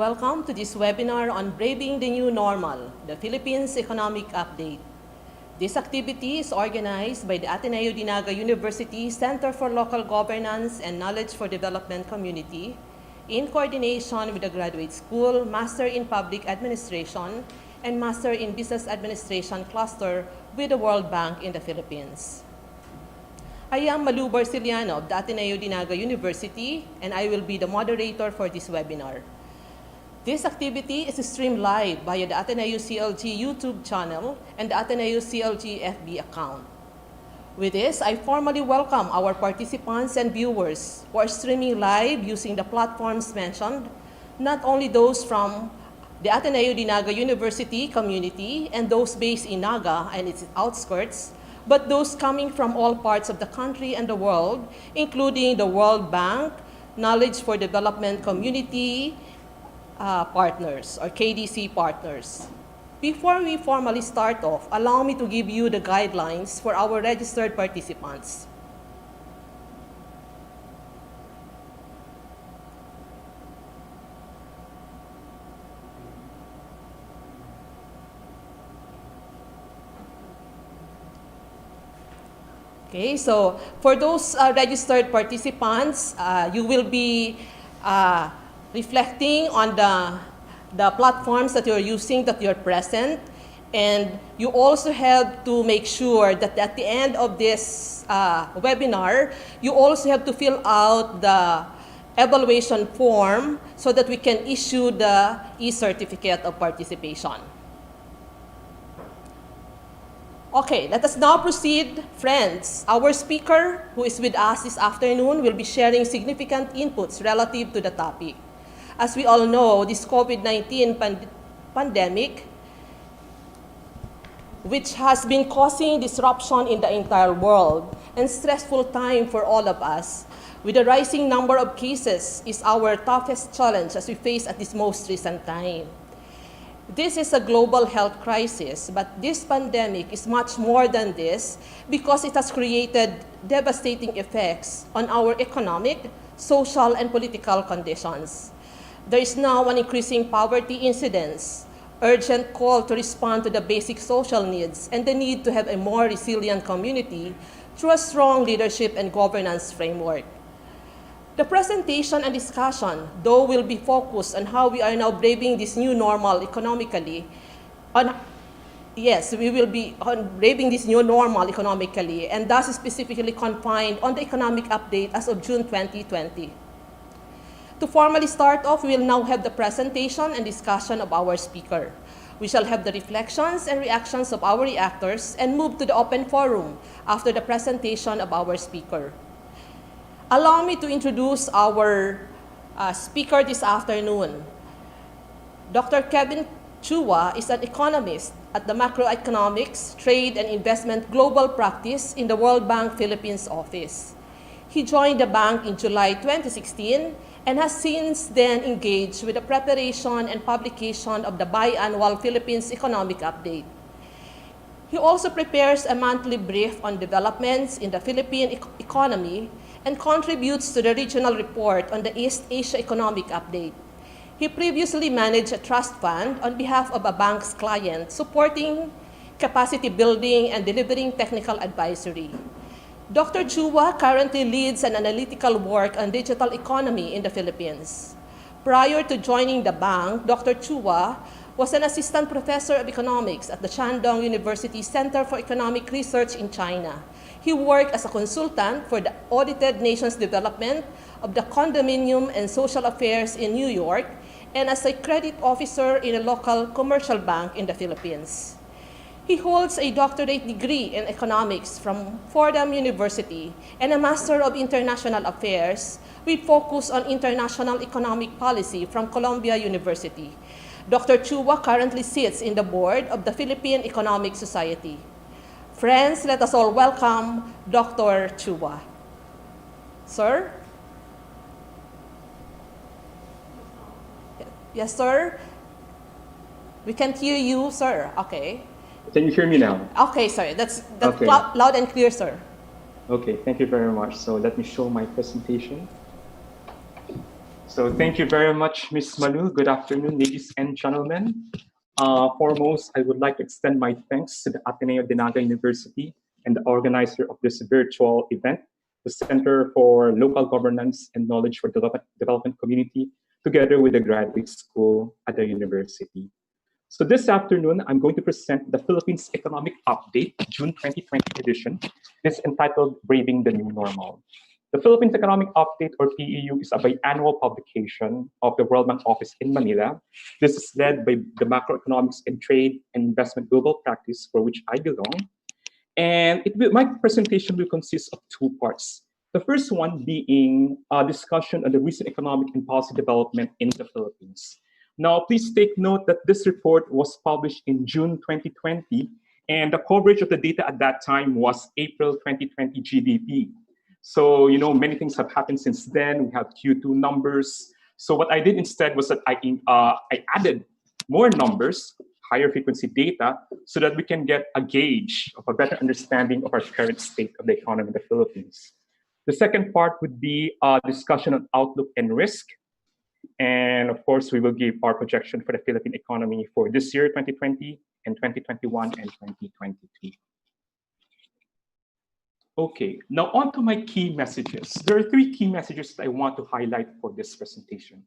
Welcome to this webinar on Braving the New Normal, the Philippines Economic Update. This activity is organized by the Ateneo Naga University Center for Local Governance and Knowledge for Development Community in coordination with the Graduate School, Master in Public Administration, and Master in Business Administration cluster with the World Bank in the Philippines. I am Malu Barciliano of the Ateneo Naga University, and I will be the moderator for this webinar. This activity is streamed live via the Ateneo CLG YouTube channel and the Ateneo CLG FB account. With this, I formally welcome our participants and viewers who are streaming live using the platforms mentioned, not only those from the Ateneo Naga University community and those based in Naga and its outskirts, but those coming from all parts of the country and the world, including the World Bank, Knowledge for Development Community, partners, or KDC partners. Before we formally start off, allow me to give you the guidelines for our registered participants. Okay, so for those registered participants, you will be reflecting on the platforms that you're using, that you're present, and you also have to make sure that at the end of this webinar, you also have to fill out the evaluation form so that we can issue the e-certificate of participation. Okay, let us now proceed, friends. Our speaker, who is with us this afternoon, will be sharing significant inputs relative to the topic. As we all know, this COVID-19 pandemic, which has been causing disruption in the entire world and stressful time for all of us, with the rising number of cases, is our toughest challenge as we face at this most recent time. This is a global health crisis, but this pandemic is much more than this because it has created devastating effects on our economic, social, and political conditions. There is now an increasing poverty incidence, urgent call to respond to the basic social needs, and the need to have a more resilient community through a strong leadership and governance framework. The presentation and discussion, though, will be focused on how we are now braving this new normal economically. We will be on braving this new normal economically, and thus specifically confined on the economic update as of June 2020. To formally start off, we will now have the presentation and discussion of our speaker. We shall have the reflections and reactions of our reactors and move to the open forum after the presentation of our speaker. Allow me to introduce our speaker this afternoon. Dr. Kevin Chua is an economist at the Macroeconomics, Trade and Investment Global Practice in the World Bank Philippines office. He joined the bank in July 2016 and has since then engaged with the preparation and publication of the biannual Philippines Economic Update. He also prepares a monthly brief on developments in the Philippine economy and contributes to the regional report on the East Asia Economic Update. He previously managed a trust fund on behalf of a bank's client, supporting capacity building and delivering technical advisory. Dr. Chua currently leads an analytical work on digital economy in the Philippines. Prior to joining the bank, Dr. Chua was an assistant professor of economics at the Shandong University Center for Economic Research in China. He worked as a consultant for the audited nation's development of the condominium and social affairs in New York and as a credit officer in a local commercial bank in the Philippines. He holds a doctorate degree in economics from Fordham University and a Master of International Affairs with focus on international economic policy from Columbia University. Dr. Chua currently sits in the board of the Philippine Economic Society. Friends, let us all welcome Dr. Chua. Sir? Yes, sir? We can't hear you, sir. Okay. Can you hear me now? Okay, sir. That's Okay. loud and clear, sir. Okay, thank you very much. So let me show my presentation. So thank you very much, Ms. Malu. Good afternoon, ladies and gentlemen. Foremost, I would like to extend my thanks to the Ateneo de Naga University and the organizer of this virtual event, the Center for Local Governance and Knowledge for Development Community, together with the graduate school at the university. So this afternoon, I'm going to present the Philippines Economic Update, June 2020 edition. It's entitled Braving the New Normal. The Philippines Economic Update, or PEU, is a biannual publication of the World Bank office in Manila. This is led by the Macroeconomics and Trade and Investment Global Practice, for which I belong. And my presentation will consist of two parts. The first one being a discussion on the recent economic and policy development in the Philippines. Now, please take note that this report was published in June 2020, and the coverage of the data at that time was April 2020 GDP. So, many things have happened since then. We have Q2 numbers. So what I did instead was that I added more numbers, higher frequency data, so that we can get a gauge of a better understanding of our current state of the economy in the Philippines. The second part would be a discussion on outlook and risk. And of course, we will give our projection for the Philippine economy for this year, 2020, and 2021 and 2022. Okay, now on to my key messages. There are three key messages that I want to highlight for this presentation.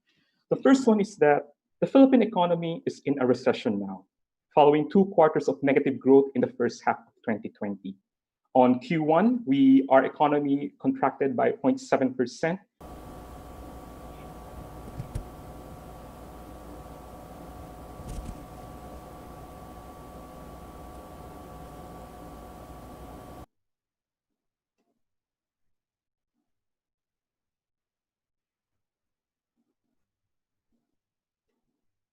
The first one is that the Philippine economy is in a recession now, following 2 quarters of negative growth in the first half of 2020. On Q1, our economy contracted by 0.7%.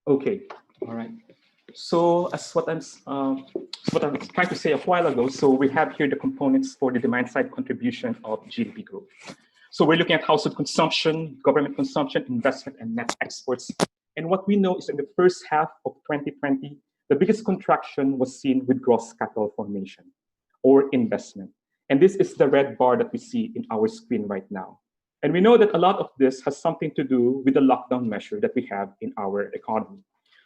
Okay, all right. So as what I was trying to say a while ago, so we have here the components for the demand side contribution of GDP growth. So we're looking at household consumption, government consumption, investment, and net exports And what we know is in the first half of 2020, the biggest contraction was seen with gross capital formation or investment. And this is the red bar that we see in our screen right now. And we know that a lot of this has something to do with the lockdown measure that we have in our economy.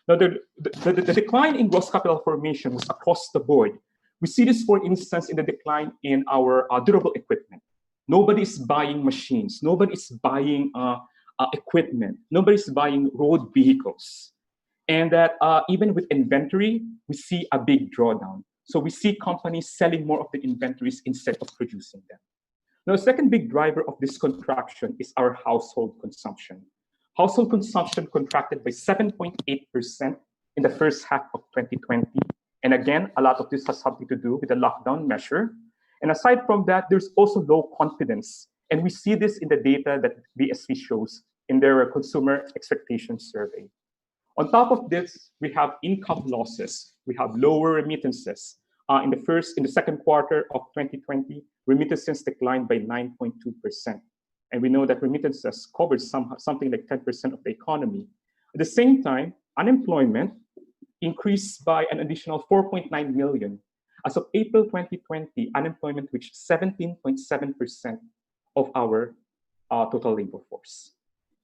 Now, the decline in gross capital formation was across the board. We see this, for instance, in the decline in our durable equipment. Nobody is buying machines. Nobody is buying equipment. Nobody is buying road vehicles. And that even with inventory, we see a big drawdown. So we see companies selling more of the inventories instead of producing them. Now, the second big driver of this contraction is our household consumption. Household consumption contracted by 7.8% in the first half of 2020. And again, a lot of this has something to do with the lockdown measure. And aside from that, there's also low confidence. And we see this in the data that BSV shows in their consumer expectation survey. On top of this, we have income losses. We have lower remittances. In the second quarter of 2020, remittances declined by 9.2%. And we know that remittances covered something like 10% of the economy. At the same time, unemployment increased by an additional 4.9 million. As of April 2020, unemployment reached 17.7% of our total labor force.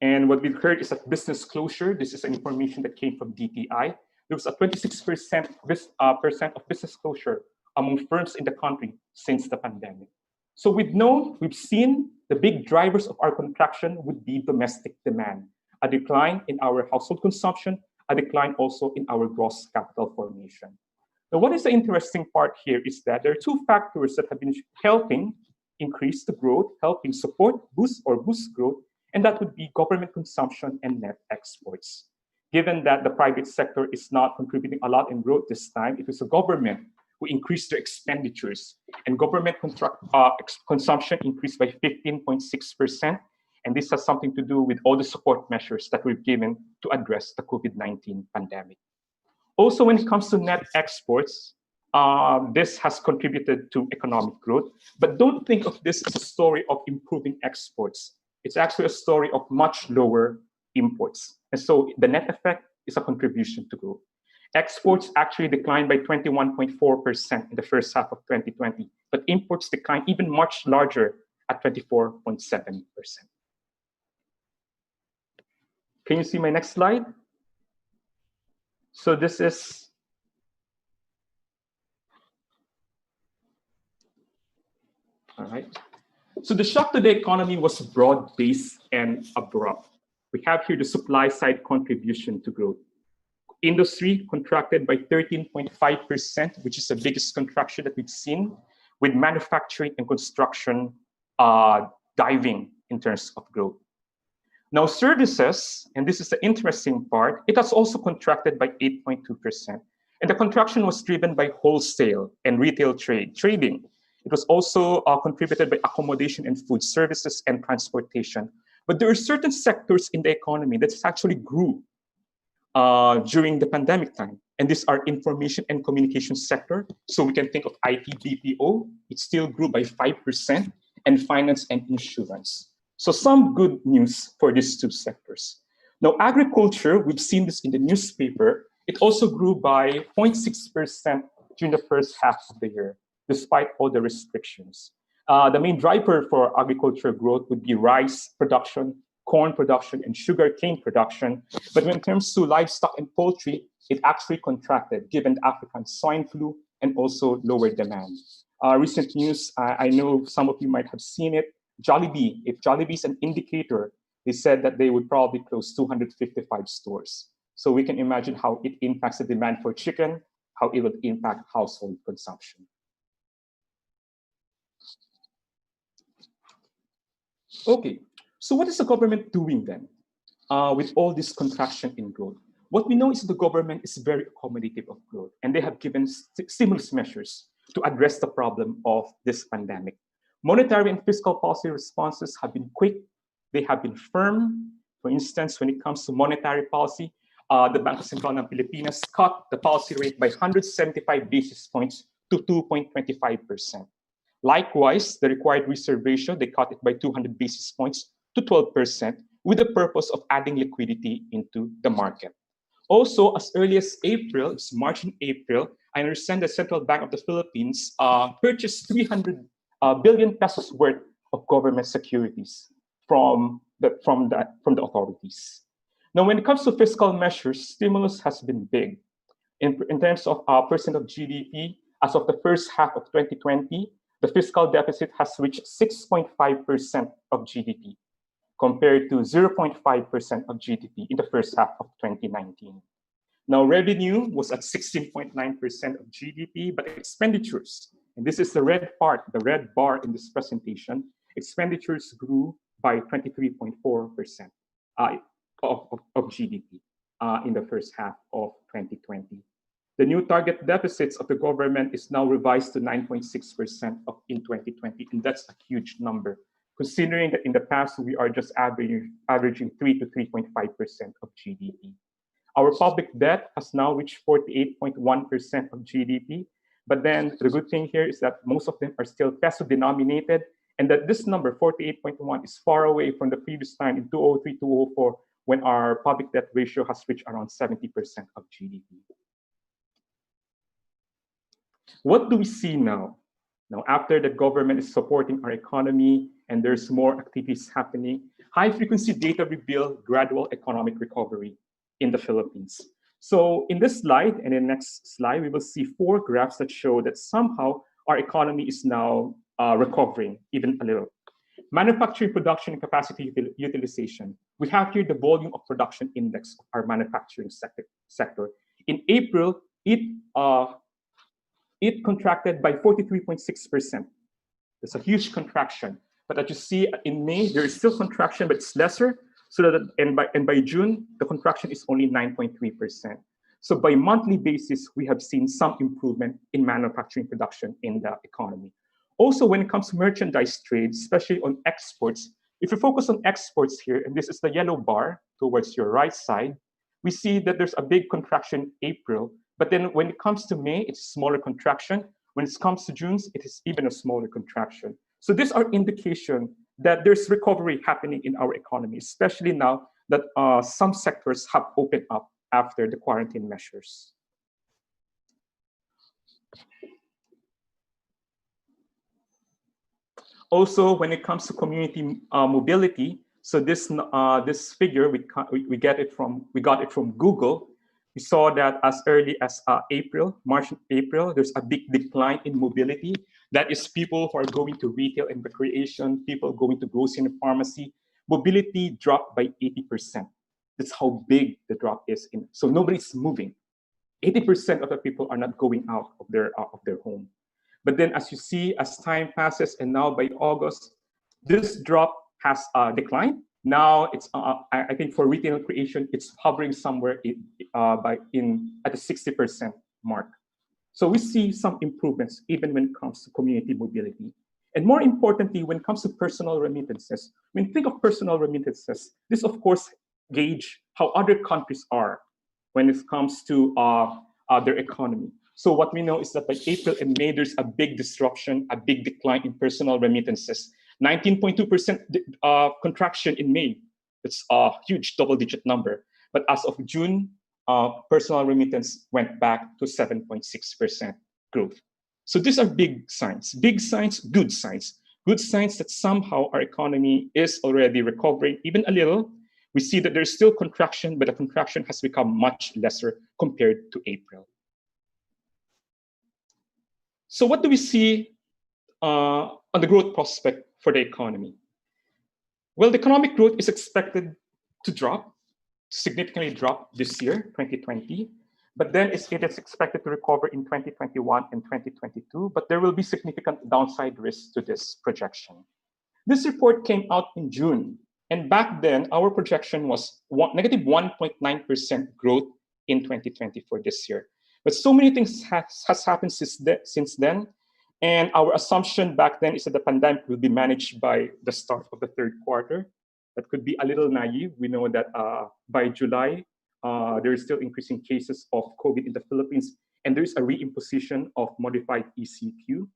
And what we've heard is that business closure, this is information that came from DTI, there was a 26% of business closure among firms in the country since the pandemic. So we've seen the big drivers of our contraction would be domestic demand, a decline in our household consumption, a decline also in our gross capital formation. Now, what is the interesting part here is that there are two factors that have been helping increase the growth, helping support, boost growth, and that would be government consumption and net exports. Given that the private sector is not contributing a lot in growth this time, it was the government who increased their expenditures, and government consumption increased by 15.6%. And this has something to do with all the support measures that we've given to address the COVID-19 pandemic. Also, when it comes to net exports, this has contributed to economic growth, but don't think of this as a story of improving exports. It's actually a story of much lower imports. And so the net effect is a contribution to growth. Exports actually declined by 21.4% in the first half of 2020, but imports declined even much larger at 24.7%. Can you see my next slide? So this is all right. So the shock to the economy was broad-based and abrupt. We have here the supply side contribution to growth. Industry contracted by 13.5%, which is the biggest contraction that we've seen, with manufacturing and construction diving in terms of growth. Now services, and this is the interesting part, it has also contracted by 8.2%. And the contraction was driven by wholesale and retail trading. It was also contributed by accommodation and food services and transportation. But there are certain sectors in the economy that actually grew during the pandemic time. And these are information and communication sector. So we can think of IT, BPO, it still grew by 5%, and finance and insurance. So some good news for these two sectors. Now, agriculture, we've seen this in the newspaper, it also grew by 0.6% during the first half of the year, despite all the restrictions. The main driver for agriculture growth would be rice production, corn production, and sugarcane production. But when it comes to livestock and poultry, it actually contracted given the African swine flu and also lower demand. Recent news, I know some of you might have seen it, Jollibee, if Jollibee is an indicator, they said that they would probably close 255 stores. So we can imagine how it impacts the demand for chicken, how it would impact household consumption. Okay, so what is the government doing then with all this contraction in growth? What we know is the government is very accommodative of growth, and they have given stimulus measures to address the problem of this pandemic. Monetary and fiscal policy responses have been quick, they have been firm. For instance, when it comes to monetary policy, the Bangko Sentral ng Pilipinas cut the policy rate by 175 basis points to 2.25%. Likewise, the required reserve ratio, they cut it by 200 basis points to 12%, with the purpose of adding liquidity into the market. Also, as early as April, it's March and April, I understand the Central Bank of the Philippines purchased 300 billion pesos worth of government securities from the authorities. Now, when it comes to fiscal measures, stimulus has been big. In terms of percent of GDP, as of the first half of 2020, the fiscal deficit has reached 6.5% of GDP, compared to 0.5% of GDP in the first half of 2019. Now, revenue was at 16.9% of GDP, but expenditures, and this is the red part, the red bar in this presentation, expenditures grew by 23.4% of GDP in the first half of 2020. The new target deficits of the government is now revised to 9.6% in 2020, and that's a huge number, considering that in the past we are just averaging 3 to 3.5% of GDP. Our public debt has now reached 48.1% of GDP, but then the good thing here is that most of them are still peso denominated, and that this number, 48.1, is far away from the previous time in 2003, 2004, when our public debt ratio has reached around 70% of GDP. What do we see now? Now, after the government is supporting our economy and there's more activities happening, high-frequency data reveal gradual economic recovery in the Philippines. So in this slide and in the next slide, we will see 4 graphs that show that somehow our economy is now recovering even a little. Manufacturing production and capacity utilization. We have here the volume of production index of our manufacturing sector. In April, it contracted by 43.6%. That's a huge contraction. But as you see in May, there is still contraction, but it's lesser. So that and by June, the contraction is only 9.3%. So by monthly basis, we have seen some improvement in manufacturing production in the economy. Also, when it comes to merchandise trade, especially on exports, if you focus on exports here, and this is the yellow bar towards your right side, we see that there's a big contraction in April. But then when it comes to May, it's a smaller contraction. When it comes to June, it is even a smaller contraction. So these are indication that there's recovery happening in our economy, especially now that some sectors have opened up after the quarantine measures. Also, when it comes to community mobility, so this figure we got it from Google. We saw that as early as March and April, there's a big decline in mobility. That is people who are going to retail and recreation, people going to grocery and pharmacy. Mobility dropped by 80%. That's how big the drop is. So nobody's moving. 80% of the people are not going out of their home. But then as you see, as time passes, and now by August, this drop has declined. Now it's, I think for retail and creation, it's hovering somewhere at the 60% mark. So we see some improvements even when it comes to community mobility. And more importantly, when it comes to personal remittances, when you think of personal remittances, this of course gauge how other countries are when it comes to their economy. So what we know is that by April and May, there's a big disruption, a big decline in personal remittances. 19.2% contraction in May. It's a huge double-digit number. But as of June, personal remittance went back to 7.6% growth. So these are big signs. Big signs, good signs. Good signs that somehow our economy is already recovering even a little. We see that there's still contraction, but the contraction has become much lesser compared to April. So what do we see on the growth prospect for the economy? Well, the economic growth is expected to significantly drop this year, 2020, but then it is expected to recover in 2021 and 2022, but there will be significant downside risks to this projection. This report came out in June, and back then our projection was negative 1.9% growth in 2020 for this year. But so many things has happened since then. And our assumption back then is that the pandemic will be managed by the start of the third quarter. That could be a little naive. We know that by July, there is still increasing cases of COVID in the Philippines, and there is a reimposition of modified ECQ.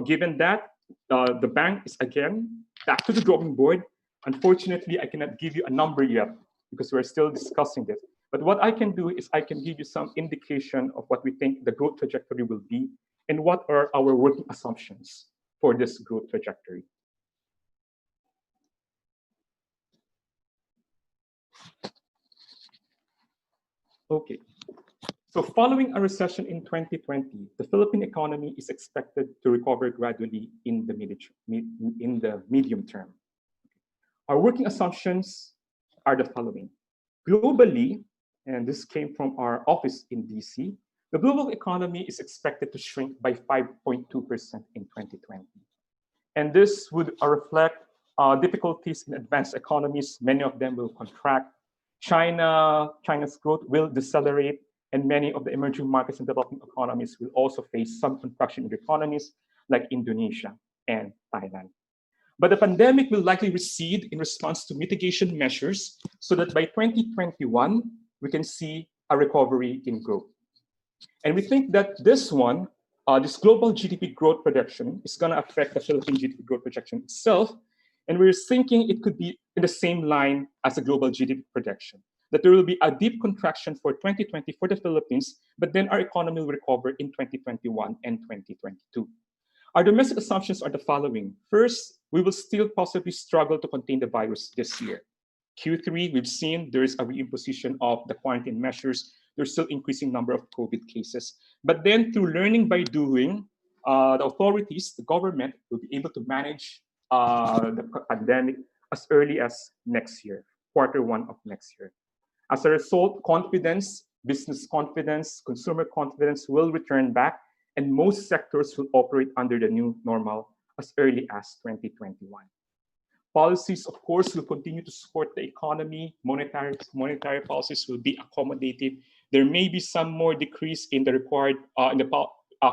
Given that, the bank is again back to the drawing board, Unfortunately, I cannot give you a number yet because we're still discussing this. But what I can do is I can give you some indication of what we think the growth trajectory will be and what are our working assumptions for this growth trajectory. Okay, so following a recession in 2020, the Philippine economy is expected to recover gradually in the medium term. Our working assumptions are the following. Globally, and this came from our office in DC, the global economy is expected to shrink by 5.2% in 2020. And this would reflect difficulties in advanced economies. Many of them will contract. China's growth will decelerate, and many of the emerging markets and developing economies will also face some contraction in economies like Indonesia and Thailand. But the pandemic will likely recede in response to mitigation measures so that by 2021, we can see a recovery in growth. And we think that this global GDP growth projection is going to affect the Philippine GDP growth projection itself. And we're thinking it could be in the same line as the global GDP projection, that there will be a deep contraction for 2020 for the Philippines, but then our economy will recover in 2021 and 2022. Our domestic assumptions are the following. First, we will still possibly struggle to contain the virus this year. Q3, we've seen there is a reimposition of the quarantine measures. There's still increasing number of COVID cases. But then through learning by doing, the authorities, the government will be able to manage the pandemic as early as next year, Q1 of next year. As a result, confidence, business confidence, consumer confidence will return back, and most sectors will operate under the new normal as early as 2021. Policies, of course, will continue to support the economy. Monetary policies will be accommodated. There may be some more decrease in the required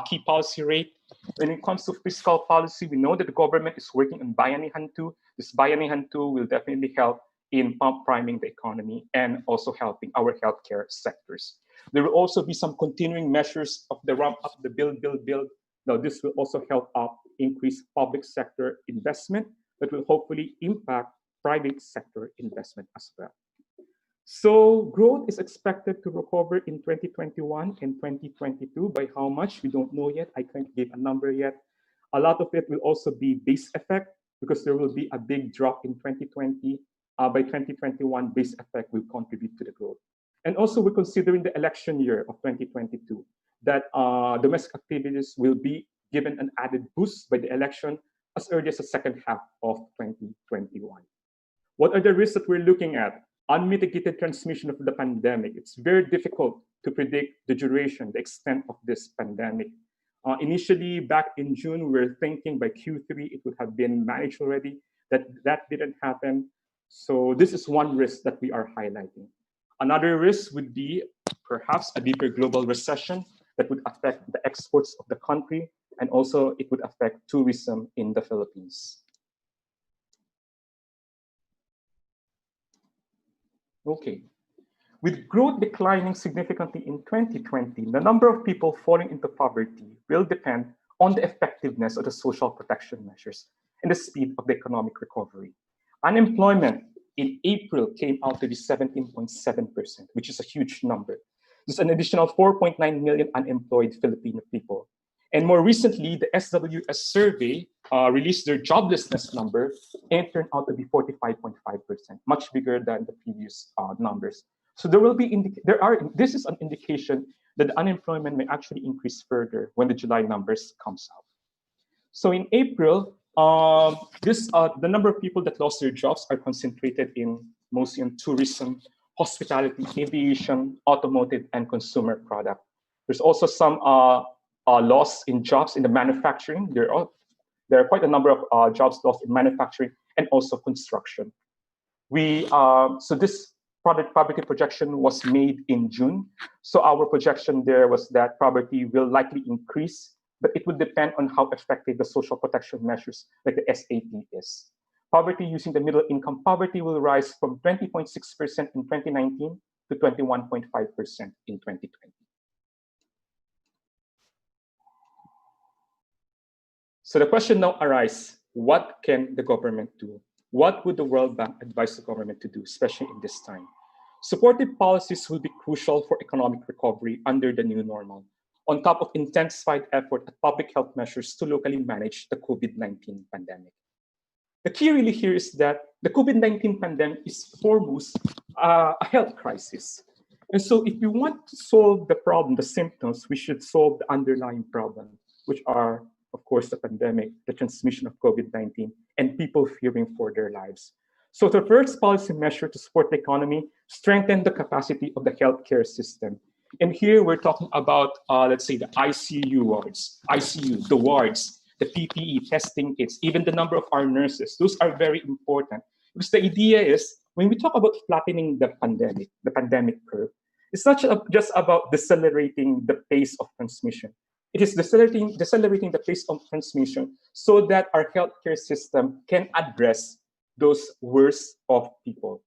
key policy rate. When it comes to fiscal policy, we know that the government is working on Bayanihan 2. This Bayanihan 2 will definitely help in priming the economy and also helping our healthcare sectors. There will also be some continuing measures of the ramp up the build. Now, this will also help increase public sector investment that will hopefully impact private sector investment as well. So growth is expected to recover in 2021 and 2022. By how much, we don't know yet. I can't give a number yet. A lot of it will also be base effect because there will be a big drop in 2020. By 2021, base effect will contribute to the growth. And also, we're considering the election year of 2022, that domestic activities will be given an added boost by the election as early as the second half of 2021. What are the risks that we're looking at? Unmitigated transmission of the pandemic. It's very difficult to predict the duration, the extent of this pandemic. Initially, back in June, we were thinking by Q3 it would have been managed already. That didn't happen. So this is one risk that we are highlighting. Another risk would be perhaps a deeper global recession that would affect the exports of the country, and also it would affect tourism in the Philippines. Okay. With growth declining significantly in 2020, the number of people falling into poverty will depend on the effectiveness of the social protection measures and the speed of the economic recovery. Unemployment in April came out to be 17.7%, which is a huge number. There's an additional 4.9 million unemployed Filipino people. And more recently, the SWS survey released their joblessness number, and it turned out to be 45.5%, much bigger than the previous numbers. So this is an indication that the unemployment may actually increase further when the July numbers comes out. So in April, the number of people that lost their jobs are concentrated mostly in tourism, hospitality, aviation, automotive, and consumer product. There's also some loss in jobs in the manufacturing. There are quite a number of jobs lost in manufacturing and also construction. So this poverty projection was made in June. So our projection there was that poverty will likely increase, but it would depend on how effective the social protection measures like the SAP is. Poverty using the middle income poverty will rise from 20.6% in 2019 to 21.5% in 2020. So the question now arises, what can the government do? What would the World Bank advise the government to do, especially in this time? Supportive policies will be crucial for economic recovery under the new normal, on top of intensified effort at public health measures to locally manage the COVID-19 pandemic. The key really here is that the COVID-19 pandemic is foremost a health crisis. And so if we want to solve the problem, the symptoms, we should solve the underlying problem, which are, of course, the pandemic, the transmission of COVID-19, and people fearing for their lives. So the first policy measure to support the economy, strengthen the capacity of the healthcare system. And here we're talking about, let's say, the ICU wards, the wards, the PPE, testing kits, even the number of our nurses. Those are very important because the idea is when we talk about flattening the pandemic curve, it's not just about decelerating the pace of transmission. It is decelerating the pace of transmission so that our healthcare system can address those worst of people.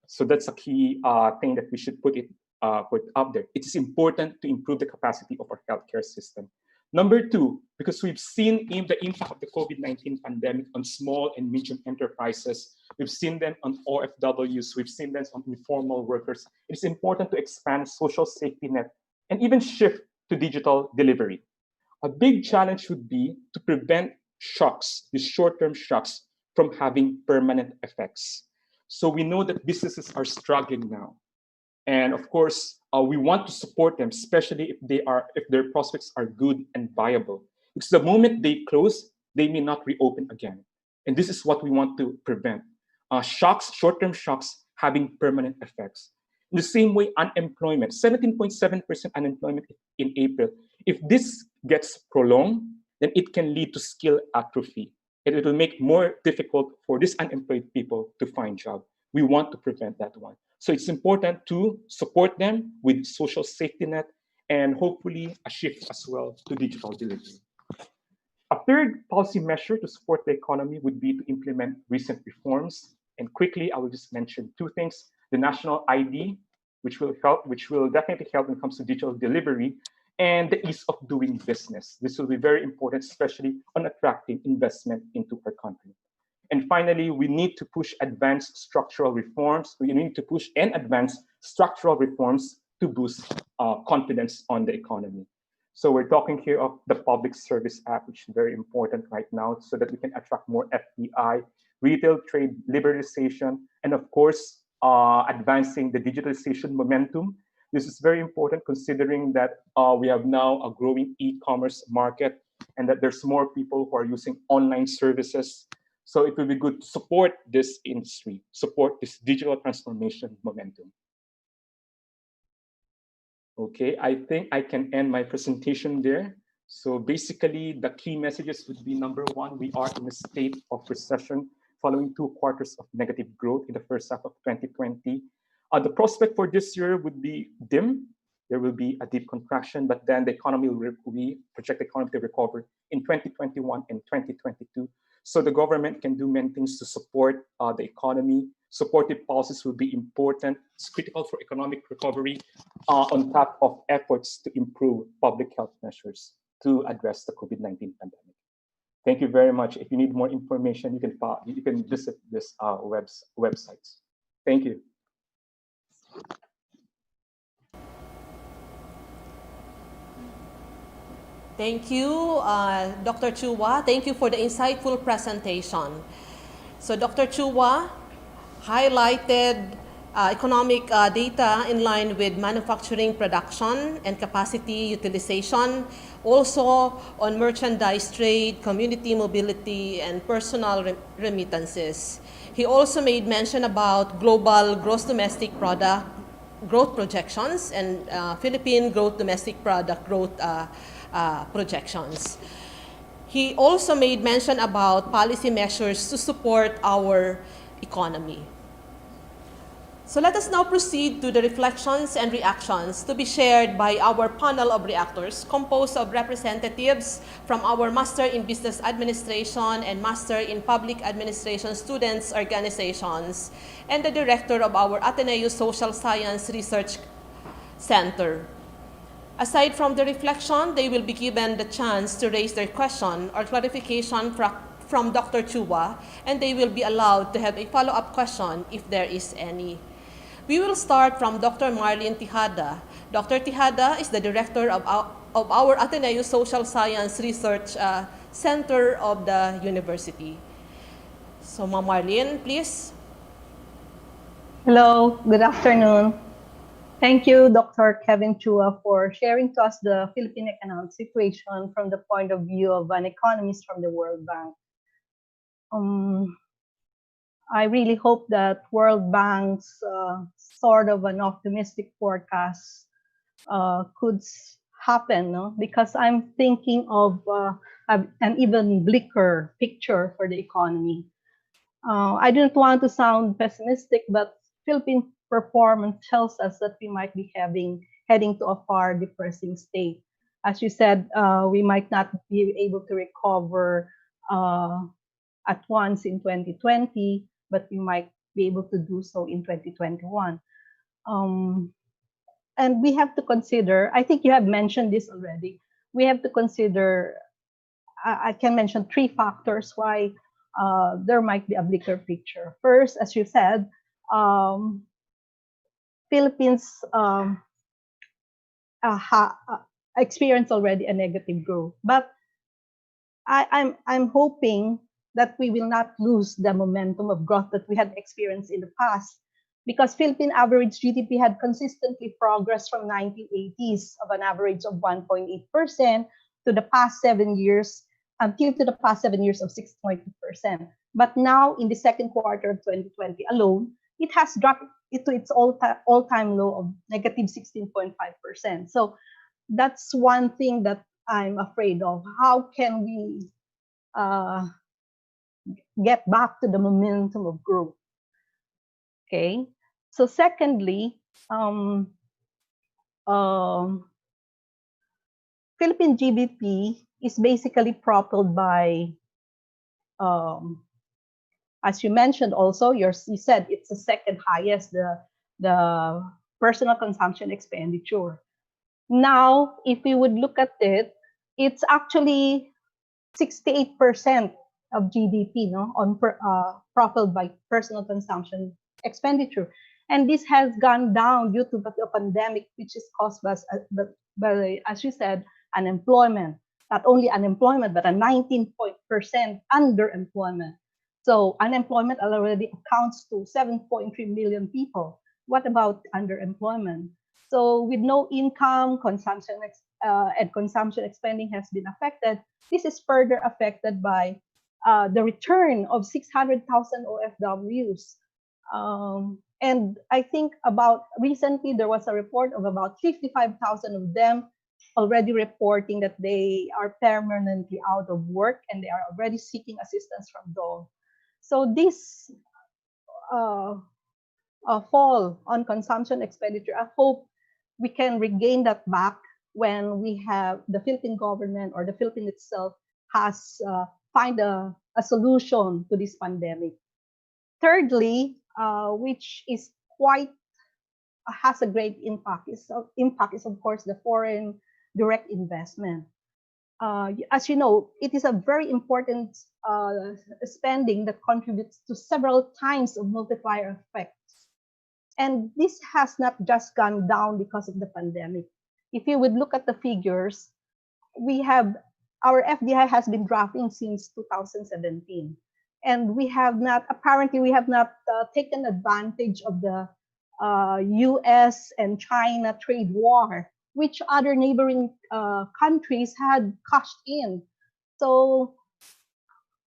So that's a key thing that we should put up there. It is important to improve the capacity of our healthcare system. Number two, because we've seen the impact of the COVID-19 pandemic on small and medium enterprises, we've seen them on OFWs, we've seen them on informal workers. It's important to expand social safety net and even shift to digital delivery. A big challenge would be to prevent shocks, these short-term shocks, from having permanent effects. So we know that businesses are struggling now. And of course, we want to support them, especially if their prospects are good and viable. Because the moment they close, they may not reopen again. And this is what we want to prevent. Shocks, short-term shocks, having permanent effects. In the same way, unemployment, 17.7% unemployment in April. If this gets prolonged, then it can lead to skill atrophy. And it will make more difficult for these unemployed people to find jobs. We want to prevent that one. So it's important to support them with social safety net and hopefully a shift as well to digital delivery. A third policy measure to support the economy would be to implement recent reforms. And quickly, I will just mention two things. The national ID, which will definitely help when it comes to digital delivery, and the ease of doing business. This will be very important, especially on attracting investment into our country. And finally, we need to push advanced structural reforms. We need to push and advance structural reforms to boost confidence on the economy. So we're talking here of the Public Service Act, which is very important right now so that we can attract more FDI, retail trade liberalization, and of course, advancing the digitalization momentum. This is very important considering that we have now a growing e-commerce market and that there's more people who are using online services. So it will be good to support this industry, support this digital transformation momentum. Okay, I think I can end my presentation there. So basically, the key messages would be number one, we are in a state of recession following 2 quarters of negative growth in the first half of 2020. The prospect for this year would be dim. There will be a deep contraction, but then the economy we project the economy to recover in 2021 and 2022. So the government can do many things to support the economy. Supportive policies will be important. It's critical for economic recovery on top of efforts to improve public health measures to address the COVID-19 pandemic. Thank you very much. If you need more information, you can visit this websites. Thank you. Thank you, Dr. Chua. Thank you for the insightful presentation. So Dr. Chua highlighted economic data in line with manufacturing production and capacity utilization, also on merchandise trade, community mobility, and personal remittances. He also made mention about global gross domestic product growth projections and Philippine gross domestic product growth projections. He also made mention about policy measures to support our economy. So let us now proceed to the reflections and reactions to be shared by our panel of reactors composed of representatives from our Master in Business Administration and Master in Public Administration students' organizations and the director of our Ateneo Social Science Research Center. Aside from the reflection, they will be given the chance to raise their question or clarification from Dr. Chua, and they will be allowed to have a follow-up question if there is any. We will start from Dr. Marlyn Tejada. Dr. Tejada is the director of our Ateneo Social Science Research Center of the university. So, Ma'am Marlyn, please. Hello, good afternoon. Thank you, Dr. Kevin Chua, for sharing to us the Philippine economic situation from the point of view of an economist from the World Bank. I really hope that World Bank's sort of an optimistic forecast could happen, no? Because I'm thinking of an even bleaker picture for the economy. I didn't want to sound pessimistic, but Philippine performance tells us that we might be heading to a far depressing state. As you said, we might not be able to recover at once in 2020, but we might be able to do so in 2021. And we have to consider, I think you have mentioned this already, we have to consider, I can mention 3 factors why there might be a bleaker picture. First, as you said, Philippines experience already a negative growth, but I'm hoping that we will not lose the momentum of growth that we had experienced in the past, because Philippine average GDP had consistently progressed from 1980s of an average of 1.8% to the past 7 years, until to the past 7 years of 6.2%. But now in the second quarter of 2020 alone, it has dropped to its all-time low of negative 16.5%. So that's one thing that I'm afraid of. How can we get back to the momentum of growth? Okay. So secondly, Philippine GDP is basically propelled by, as you mentioned also, you said it's the second highest, the personal consumption expenditure. Now, if we would look at it, it's actually 68% of GDP, no, propelled by personal consumption expenditure. And this has gone down due to the pandemic, which is caused by, as you said, unemployment. Not only unemployment, but a 19% underemployment. So unemployment already accounts to 7.3 million people. What about underemployment? So with no income, consumption spending has been affected. This is further affected by the return of 600,000 OFWs. And I think about recently there was a report of about 55,000 of them already reporting that they are permanently out of work and they are already seeking assistance from DOL. So this fall on consumption expenditure, I hope we can regain that back when we have the Philippine government or the Philippines itself has find a solution to this pandemic. Thirdly, which is quite has a great impact is of course the foreign direct investment. As you know, it is a very important spending that contributes to several times of multiplier effects. And this has not just gone down because of the pandemic. If you would look at the figures, our FDI has been dropping since 2017. And we have not taken advantage of the US and China trade war, which other neighboring countries had cashed in. So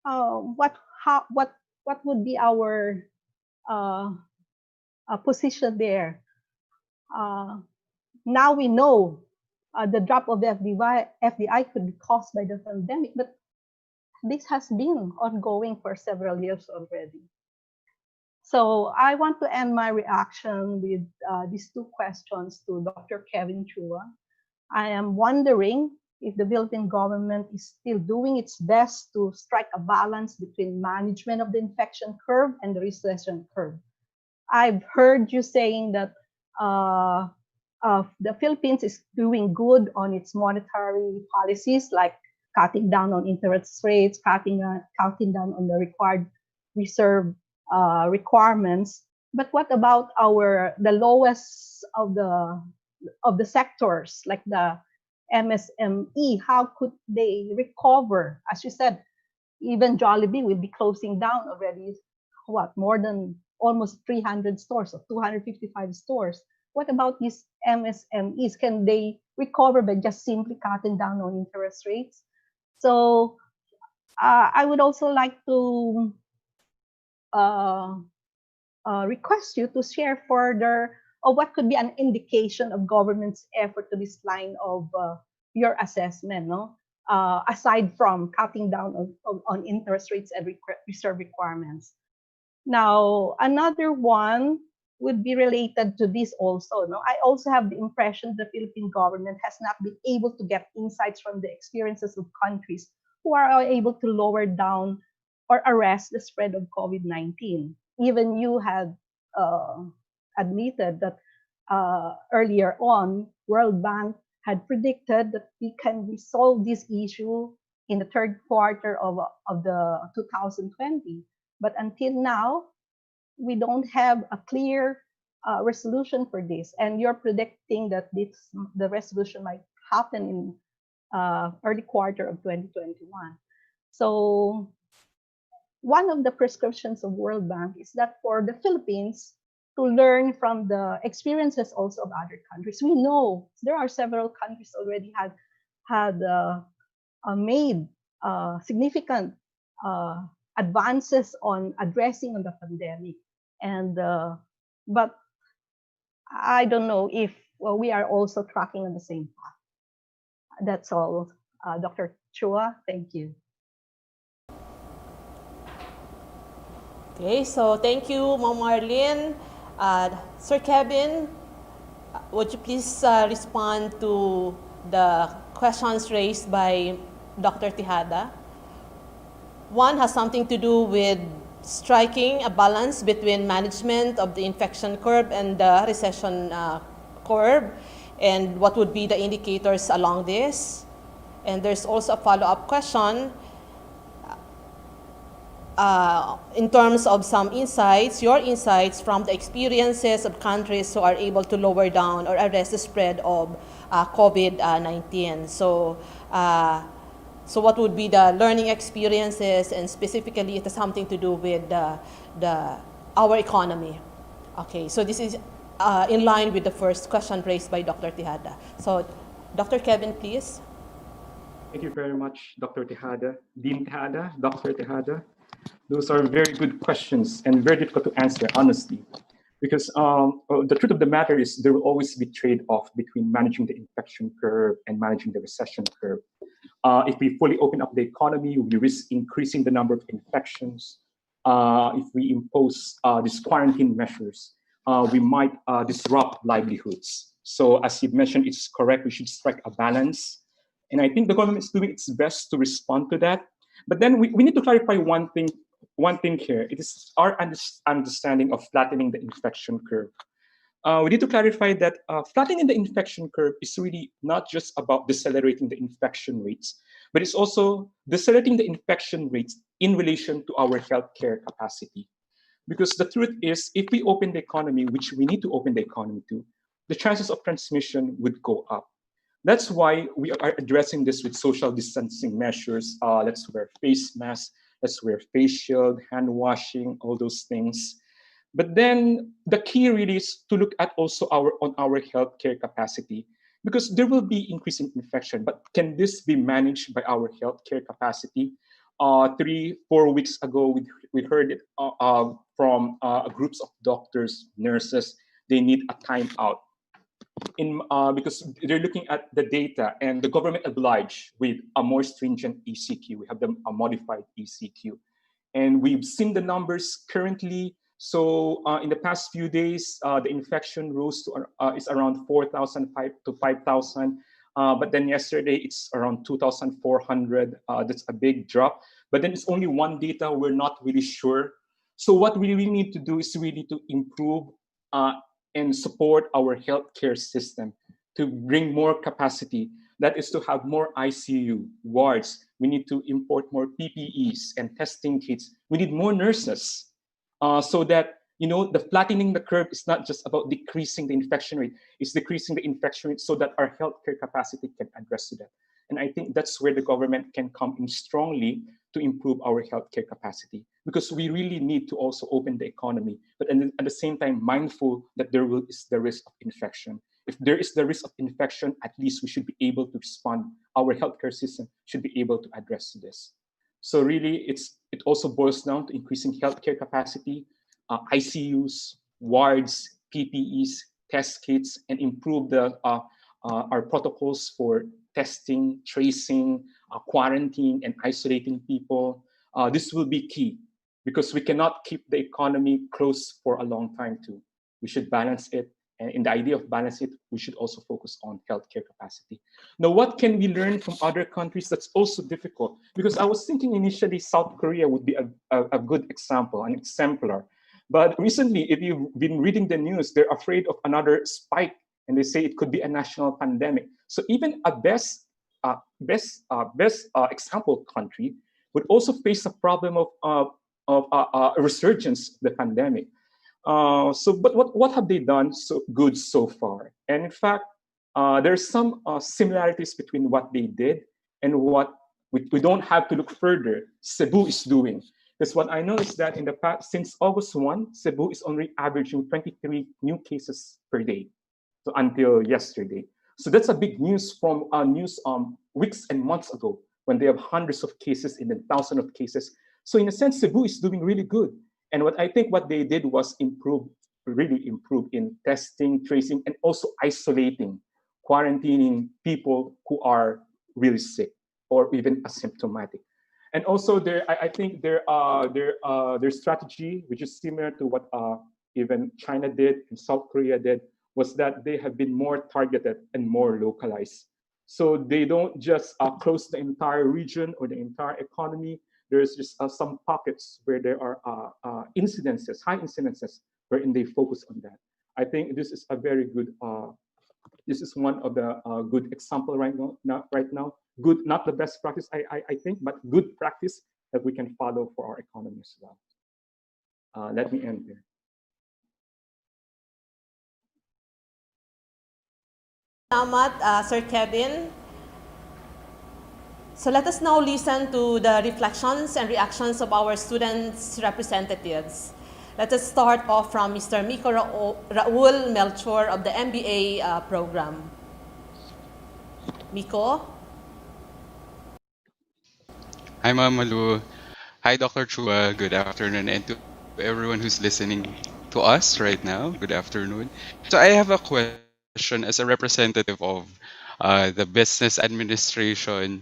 what would be our position there? Now we know the drop of the FDI could be caused by the pandemic, but this has been ongoing for several years already. So I want to end my reaction with these 2 questions to Dr. Kevin Chua. I am wondering if the Philippine government is still doing its best to strike a balance between management of the infection curve and the recession curve. I've heard you saying that the Philippines is doing good on its monetary policies, like cutting down on interest rates, cutting down on the required reserve requirements. But what about the lowest of the sectors, like the MSME? How could they recover? As you said, even Jollibee will be closing down already. What, more than almost 300 stores or 255 stores? What about these MSMEs? Can they recover by just simply cutting down on interest rates? So I would also like to uh, request you to share further of what could be an indication of government's effort to this line of your assessment, no? Aside from cutting down on interest rates and reserve requirements. Now, another one would be related to this also. No, I also have the impression the Philippine government has not been able to get insights from the experiences of countries who are able to lower down or arrest the spread of COVID-19. Even you had admitted that earlier on, World Bank had predicted that we can resolve this issue in the third quarter of the 2020. But until now, we don't have a clear resolution for this. And you're predicting that the resolution might happen in early quarter of 2021. So one of the prescriptions of World Bank is that for the Philippines to learn from the experiences also of other countries. We know there are several countries already had made significant advances on addressing on the pandemic, and but I don't know if we are also tracking on the same path. That's all, Dr. Chua. Thank you. Okay, so thank you, Ma'am Marlyn. Sir Kevin, would you please respond to the questions raised by Dr. Tejada? One has something to do with striking a balance between management of the infection curve and the recession curve, and what would be the indicators along this. And there's also a follow-up question in terms of some insights, your insights from the experiences of countries who are able to lower down or arrest the spread of COVID-19. So what would be the learning experiences, and specifically it has something to do with our economy. Okay, so this is in line with the first question raised by Dr. Tejada. So Dr. Kevin, please. Thank you very much, Dr. Tejada, Dean Tejada, Dr. Tejada. Those are very good questions and very difficult to answer, honestly, because the truth of the matter is there will always be trade-off between managing the infection curve and managing the recession curve. If we fully open up the economy, we risk increasing the number of infections. If we impose these quarantine measures, we might disrupt livelihoods. So as you mentioned, it's correct, we should strike a balance. And I think the government is doing its best to respond to that. But then we need to clarify one thing here. It is our understanding of flattening the infection curve. We need to clarify that flattening the infection curve is really not just about decelerating the infection rates, but it's also decelerating the infection rates in relation to our healthcare capacity. Because the truth is, if we open the economy, which we need to open the economy to, the chances of transmission would go up. That's why we are addressing this with social distancing measures. Let's wear face masks, let's wear face shield, hand washing, all those things. But then the key really is to look at also our healthcare capacity, because there will be increasing infection, but can this be managed by our healthcare capacity? 3-4 weeks ago, we heard it from groups of doctors, nurses. They need a timeout because they're looking at the data, and the government obliged with a more stringent ECQ. We have a modified ECQ, and we've seen the numbers currently. So in the past few days, the infection rose to is around 4,000 to 5,000. But then yesterday, it's around 2,400. That's a big drop. But then it's only one data. We're not really sure. So what we really need to do is really to improve and support our healthcare system to bring more capacity That is to have more ICU wards. We need to import more PPEs and testing kits. We need more nurses so that the flattening the curve is not just about decreasing the infection rate, it's decreasing the infection rate so that our healthcare capacity can address to that. And I think that's where the government can come in strongly to improve our healthcare capacity, because we really need to also open the economy, but at the same time mindful that is the risk of infection. If there is the risk of infection, at least we should be able to respond. Our healthcare system should be able to address this. So really, it also boils down to increasing healthcare capacity, ICUs, wards, PPEs, test kits, and improve our protocols for testing, tracing, quarantining, and isolating people. This will be key because we cannot keep the economy closed for a long time too. We should balance it. And in the idea of balancing it, we should also focus on healthcare capacity. Now, what can we learn from other countries that's also difficult? Because I was thinking initially South Korea would be a good example, an exemplar. But recently, if you've been reading the news, they're afraid of another spike, and they say it could be a national pandemic. So even a best example country would also face a problem of a resurgence of the pandemic. But what have they done so good so far? And in fact, there's some similarities between what they did and what we don't have to look further. Cebu is doing. Because what I know is that in the past, since August 1, Cebu is only averaging 23 new cases per day, so until yesterday. So that's a big news from news weeks and months ago when they have hundreds of cases and then thousands of cases. So in a sense, Cebu is doing really good. And what they did was really improve in testing, tracing, and also isolating, quarantining people who are really sick or even asymptomatic. And also, I think their strategy, which is similar to what even China did and South Korea did, was that they have been more targeted and more localized. So they don't just close the entire region or the entire economy. There's just some pockets where there are high incidences, wherein they focus on that. I think this is a very good. This is one of the good example right now. Good, not the best practice, I think, but good practice that we can follow for our economy as well. Let me end there. Salamat, Sir Kevin. So let us now listen to the reflections and reactions of our students' representatives. Let us start off from Mr. Mico Raul Melchor of the MBA program. Mico? Hi, Ma'am Malu. Hi, Dr. Chua. Good afternoon. And to everyone who's listening to us right now, good afternoon. So I have a question as a representative of the business administration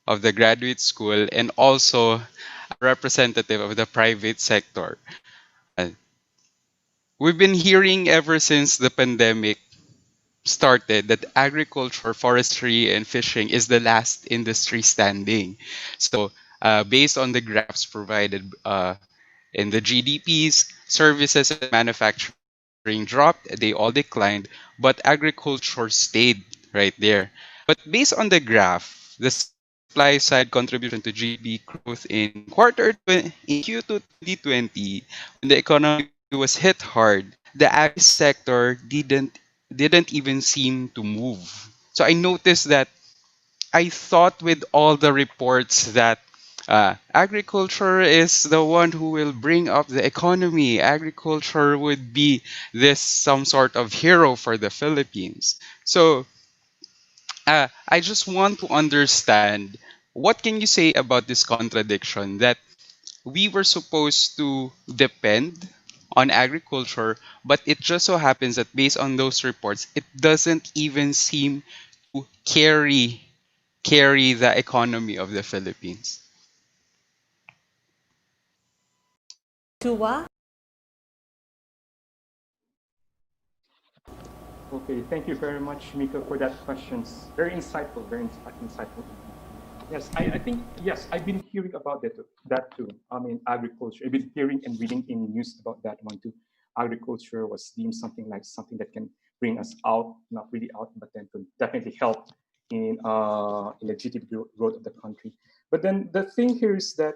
of the graduate school and also a representative of the private sector. Uh, we've been hearing ever since the pandemic started that agriculture, forestry, and fishing is the last industry standing. So, based on the graphs provided in the GDPs, services and manufacturing dropped, they all declined, but agriculture stayed right there. But based on the graph, the supply side contribution to GDP growth in Q2 2020, when the economy was hit hard, the agri sector didn't even seem to move. So I noticed that I thought with all the reports that agriculture is the one who will bring up the economy. Agriculture would be this some sort of hero for the Philippines. So I just want to understand what can you say about this contradiction that we were supposed to depend on agriculture, but it just so happens that based on those reports, it doesn't even seem to carry the economy of the Philippines. Chua? Okay, thank you very much, Mika, for that question. Very insightful, very insightful. Yes, I think, yes, I've been hearing about that too. I mean, agriculture. I've been hearing and reading in news about that one too. Agriculture was deemed something that can bring us out, not really out, but then to definitely help in legitimate growth of the country. But then the thing here is that,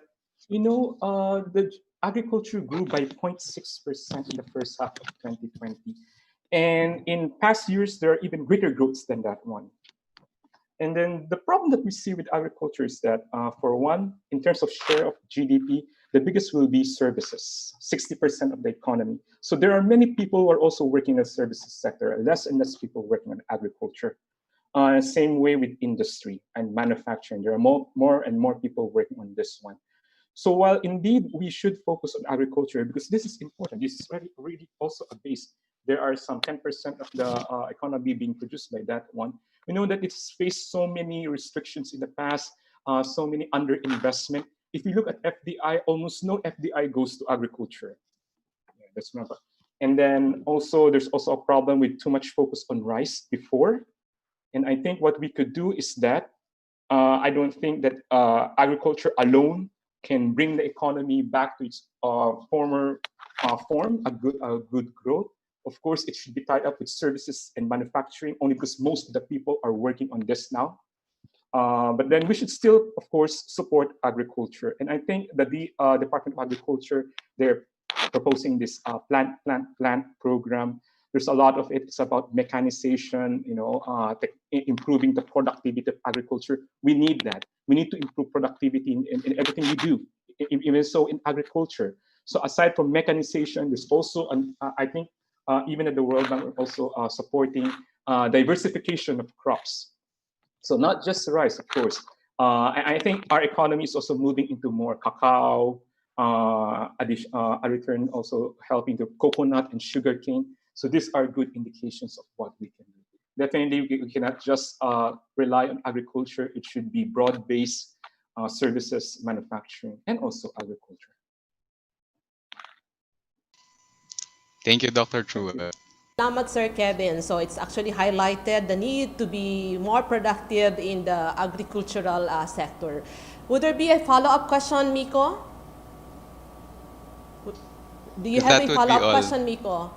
the agriculture grew by 0.6% in the first half of 2020. And in past years, there are even greater growths than that one. And then the problem that we see with agriculture is that, for one, in terms of share of GDP, the biggest will be services, 60% of the economy. So there are many people who are also working in the services sector, less and less people working on agriculture. Same way with industry and manufacturing. There are more and more people working on this one. So while indeed we should focus on agriculture, because this is important, this is really also a base. There are some 10% of the economy being produced by that one. We know that it's faced so many restrictions in the past, so many underinvestment. If you look at FDI, almost no FDI goes to agriculture. Yeah, that's number. And then also, there's also a problem with too much focus on rice before. And I think what we could do is that I don't think that agriculture alone can bring the economy back to its former form, a good growth. Of course, it should be tied up with services and manufacturing, only because most of the people are working on this now. But then we should still, of course, support agriculture. And I think that the Department of Agriculture, they're proposing this plant program. There's a lot of it. It's about mechanization, improving the productivity of agriculture. We need that. We need to improve productivity in everything we do, even so in agriculture. So aside from mechanization, there's also, I think, even at the World Bank, we're also supporting diversification of crops. So not just rice, of course. I think our economy is also moving into more cacao, a return also helping the coconut and sugarcane. So these are good indications of what we can do. Definitely, we cannot just rely on agriculture. It should be broad-based services, manufacturing, and also agriculture. Thank you, Dr. Chua. Salamat, Sir Kevin. So it's actually highlighted the need to be more productive in the agricultural sector. Would there be a follow-up question, Mico? Do you have a follow-up question, Mico?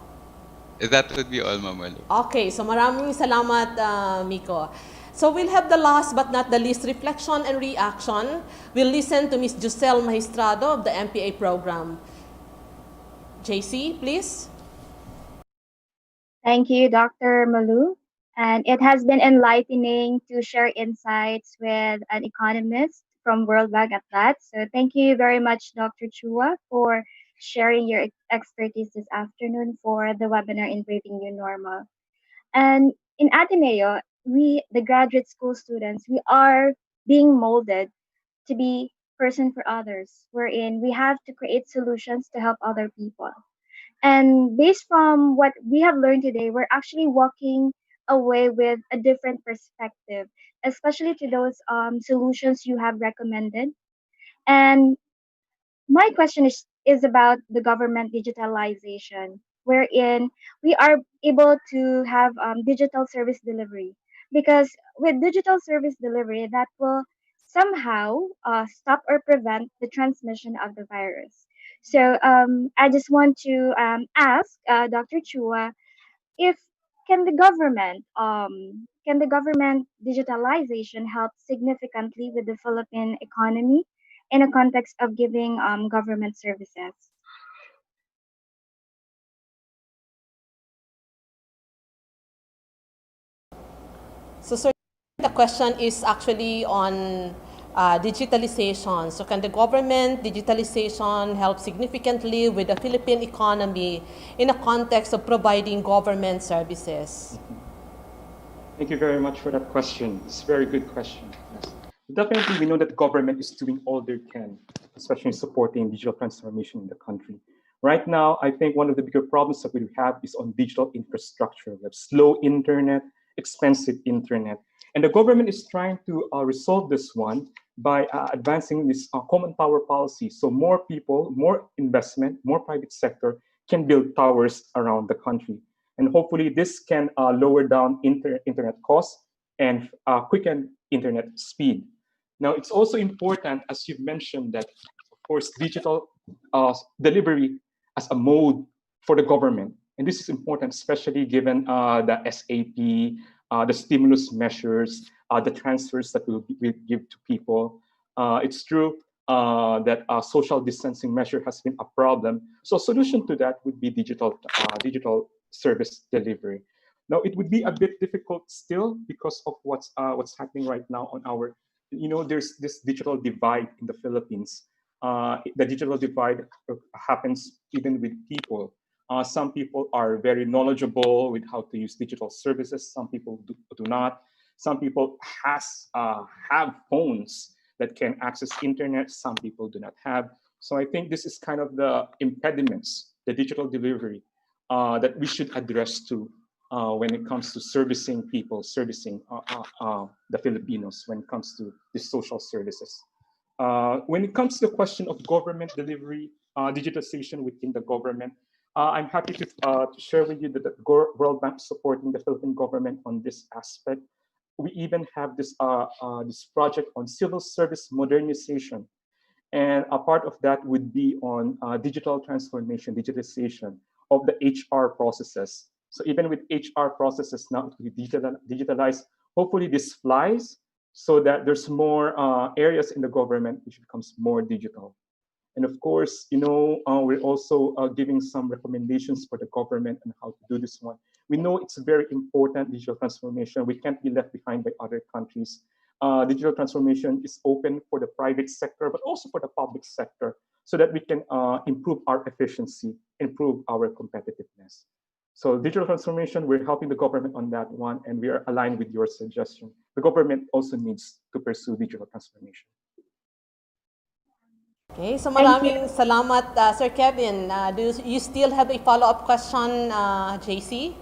That would be all, Mamalu. Okay, so maraming salamat, Mico. So we'll have the last but not the least reflection and reaction. We'll listen to Ms. Jocel Magistrado of the MPA program. JC, please. Thank you, Dr. Malu. And it has been enlightening to share insights with an economist from World Bank at that. So thank you very much, Dr. Chua, for sharing your expertise this afternoon for the webinar in Braving New Normal. And in Ateneo, we, the graduate school students, we are being molded to be person for others, wherein we have to create solutions to help other people. And based from what we have learned today, we're actually walking away with a different perspective, especially to those solutions you have recommended. And my question is about the government digitalization, wherein we are able to have digital service delivery. Because with digital service delivery, that will somehow stop or prevent the transmission of the virus. So I just want to ask Dr. Chua if can the government digitalization help significantly with the Philippine economy in a context of giving government services? So, sir, the question is actually on digitalization. So can the government digitalization help significantly with the Philippine economy in a context of providing government services? Thank you very much for that question. It's a very good question. Yes. Definitely, we know that the government is doing all they can, especially in supporting digital transformation in the country. Right now, I think one of the bigger problems that we have is on digital infrastructure. We have slow internet, expensive internet. And the government is trying to resolve this one by advancing this common tower policy. So more people, more investment, more private sector can build towers around the country. And hopefully this can lower down internet costs and quicken internet speed. Now, it's also important, as you've mentioned, that, of course, digital delivery as a mode for the government. And this is important, especially given the SAP, the stimulus measures, the transfers that we give to people. It's true that social distancing measure has been a problem. So solution to that would be digital service delivery. Now it would be a bit difficult still because of what's happening right now on our, there's this digital divide in the Philippines. The digital divide happens even with people. Some people are very knowledgeable with how to use digital services. Some people do not. Some people have phones that can access internet. Some people do not have. So I think this is kind of the impediments, the digital delivery that we should address to when it comes to servicing people, servicing the Filipinos when it comes to the social services. When it comes to the question of government delivery, digitization within the government, I'm happy to share with you that the World Bank is supporting the Philippine government on this aspect. We even have this project on civil service modernization. And a part of that would be on digital transformation, digitization of the HR processes. So even with HR processes now to be digitalized, hopefully this flies so that there's more areas in the government which becomes more digital. And of course, we're also giving some recommendations for the government on how to do this one. We know it's a very important digital transformation. We can't be left behind by other countries. Digital transformation is open for the private sector, but also for the public sector, so that we can improve our efficiency, improve our competitiveness. So digital transformation, we're helping the government on that one, and we are aligned with your suggestion. The government also needs to pursue digital transformation. Okay, so Thank you. maraming salamat, Sir Kevin. Do you still have a follow-up question, JC?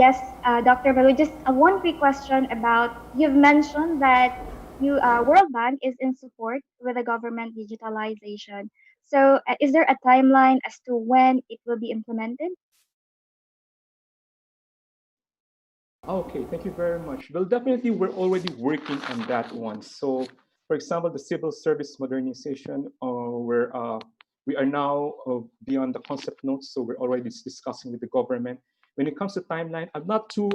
Yes, Dr. Balu, just one quick question about, you've mentioned that World Bank is in support with the government digitalization. So is there a timeline as to when it will be implemented? Okay, thank you very much. Well, definitely we're already working on that one. So, for example, the civil service modernization, we are now beyond the concept notes, so we're already discussing with the government. When it comes to timeline, I'm not too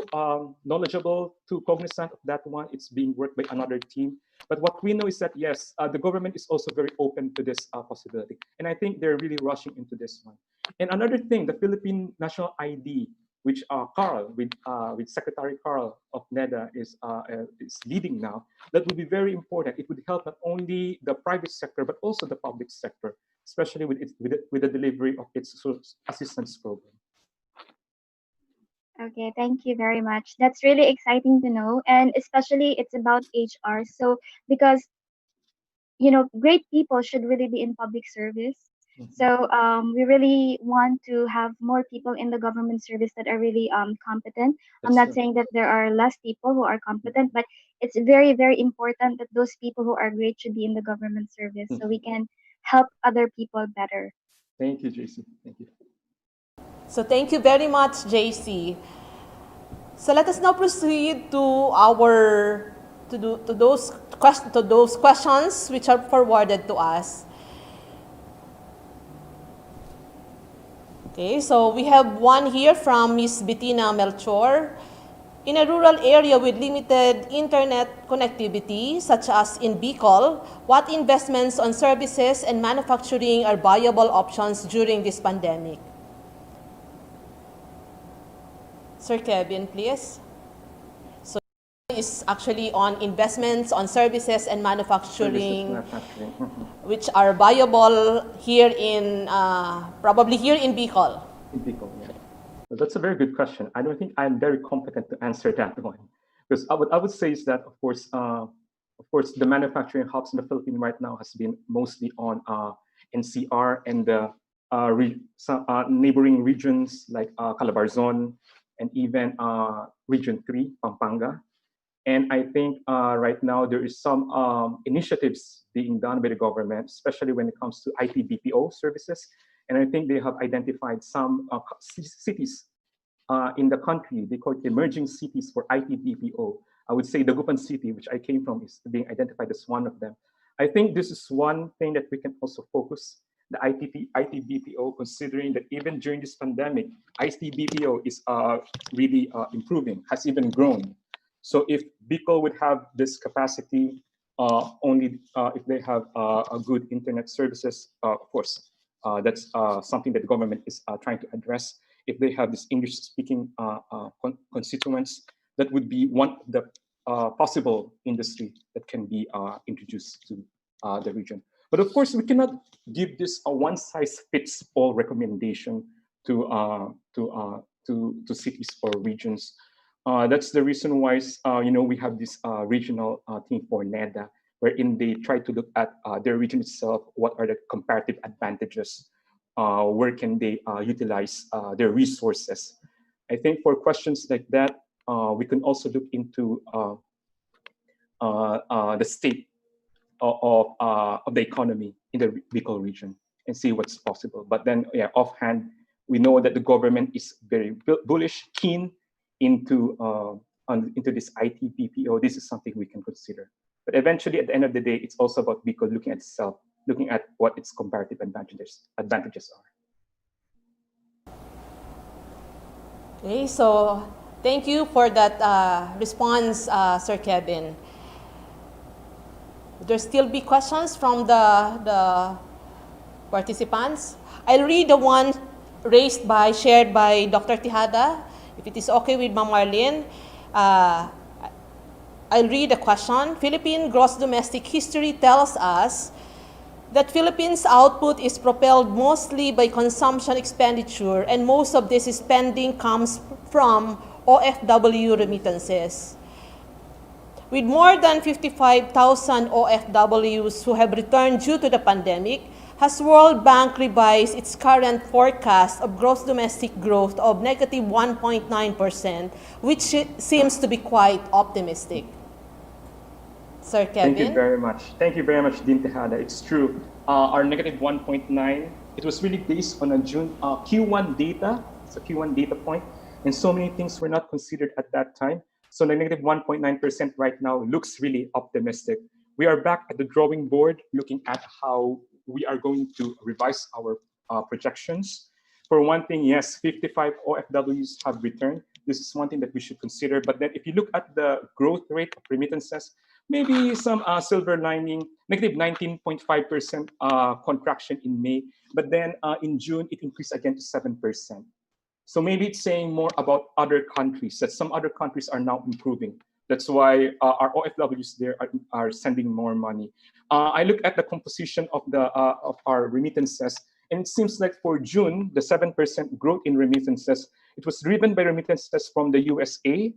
knowledgeable, too cognizant of that one. It's being worked by another team. But what we know is that, yes, the government is also very open to this possibility. And I think they're really rushing into this one. And another thing, the Philippine National ID, which Carl, with Secretary Carl of NEDA is leading now, that would be very important. It would help not only the private sector, but also the public sector, especially with the delivery of its assistance program. Okay, thank you very much. That's really exciting to know. And especially it's about HR. So, because, great people should really be in public service. Mhm. So we really want to have more people in the government service that are really competent. I'm That's not true. saying that there are less people who are competent, but it's very, very important that those people who are great should be in the government service so we Mhm. can help other people better. Thank you, JC. Thank you. So thank you very much, JC. So let us now proceed to our to those questions which are forwarded to us. Okay, so we have one here from Miss Bettina Melchor. In a rural area with limited internet connectivity, such as in Bicol, what investments on services and manufacturing are viable options during this pandemic? Sir Kevin, please. So is actually on investments on services and Services manufacturing, manufacturing. which are viable here in probably here in Bicol. In Bicol, yeah. Well, that's a very good question. I don't think I'm very competent to answer that one, because I would say is that of course the manufacturing hubs in the Philippines right now has been mostly on NCR and the neighboring regions like Calabarzon and even Region 3, Pampanga. And I think right now there is some initiatives being done by the government, especially when it comes to IT BPO services. And I think they have identified some cities in the country. They call it emerging cities for IT BPO. I would say the Dagupan City, which I came from, is being identified as one of them. I think this is one thing that we can also focus. the IT BPO, considering that even during this pandemic, IT BPO is really improving, has even grown. So if Bicol would have this capacity, only if they have a good internet services, of course, that's something that the government is trying to address. If they have this English-speaking constituents, that would be one of the possible industry that can be introduced to the region. But of course, we cannot give this a one-size-fits-all recommendation to cities or regions. That's the reason why we have this regional team for NEDA, wherein they try to look at their region itself. What are the comparative advantages? Where can they utilize their resources? I think for questions like that, we can also look into the state of the economy in the Bicol region and see what's possible. But then, yeah, offhand, we know that the government is very bullish, keen into this IT BPO. This is something we can consider. But eventually, at the end of the day, it's also about Bicol looking at itself, looking at what its comparative advantages are. Okay, so thank you for that response, Sir Kevin. There still be questions from the participants. I'll read the one shared by Dr. Tejada, if it is okay with Ma'am Marlyn. I'll read the question. Philippine gross domestic history tells us that Philippines' output is propelled mostly by consumption expenditure, and most of this spending comes from OFW remittances. With more than 55,000 OFWs who have returned due to the pandemic, has World Bank revised its current forecast of gross domestic growth of negative 1.9%, which seems to be quite optimistic. Sir Kevin? Thank you very much. Thank you very much, Dean Tejada. It's true. Our negative 1.9, it was really based on a June Q1 data. It's a Q1 data point, and so many things were not considered at that time. So the negative 1.9% right now looks really optimistic. We are back at the drawing board looking at how we are going to revise our projections. For one thing, yes, 55 OFWs have returned. This is one thing that we should consider. But then if you look at the growth rate of remittances, maybe some silver lining, negative 19.5% contraction in May. But then in June, it increased again to 7%. So maybe it's saying more about other countries, that some other countries are now improving. That's why our OFWs there are sending more money. I look at the composition of our remittances, and it seems like for June, the 7% growth in remittances, it was driven by remittances from the USA,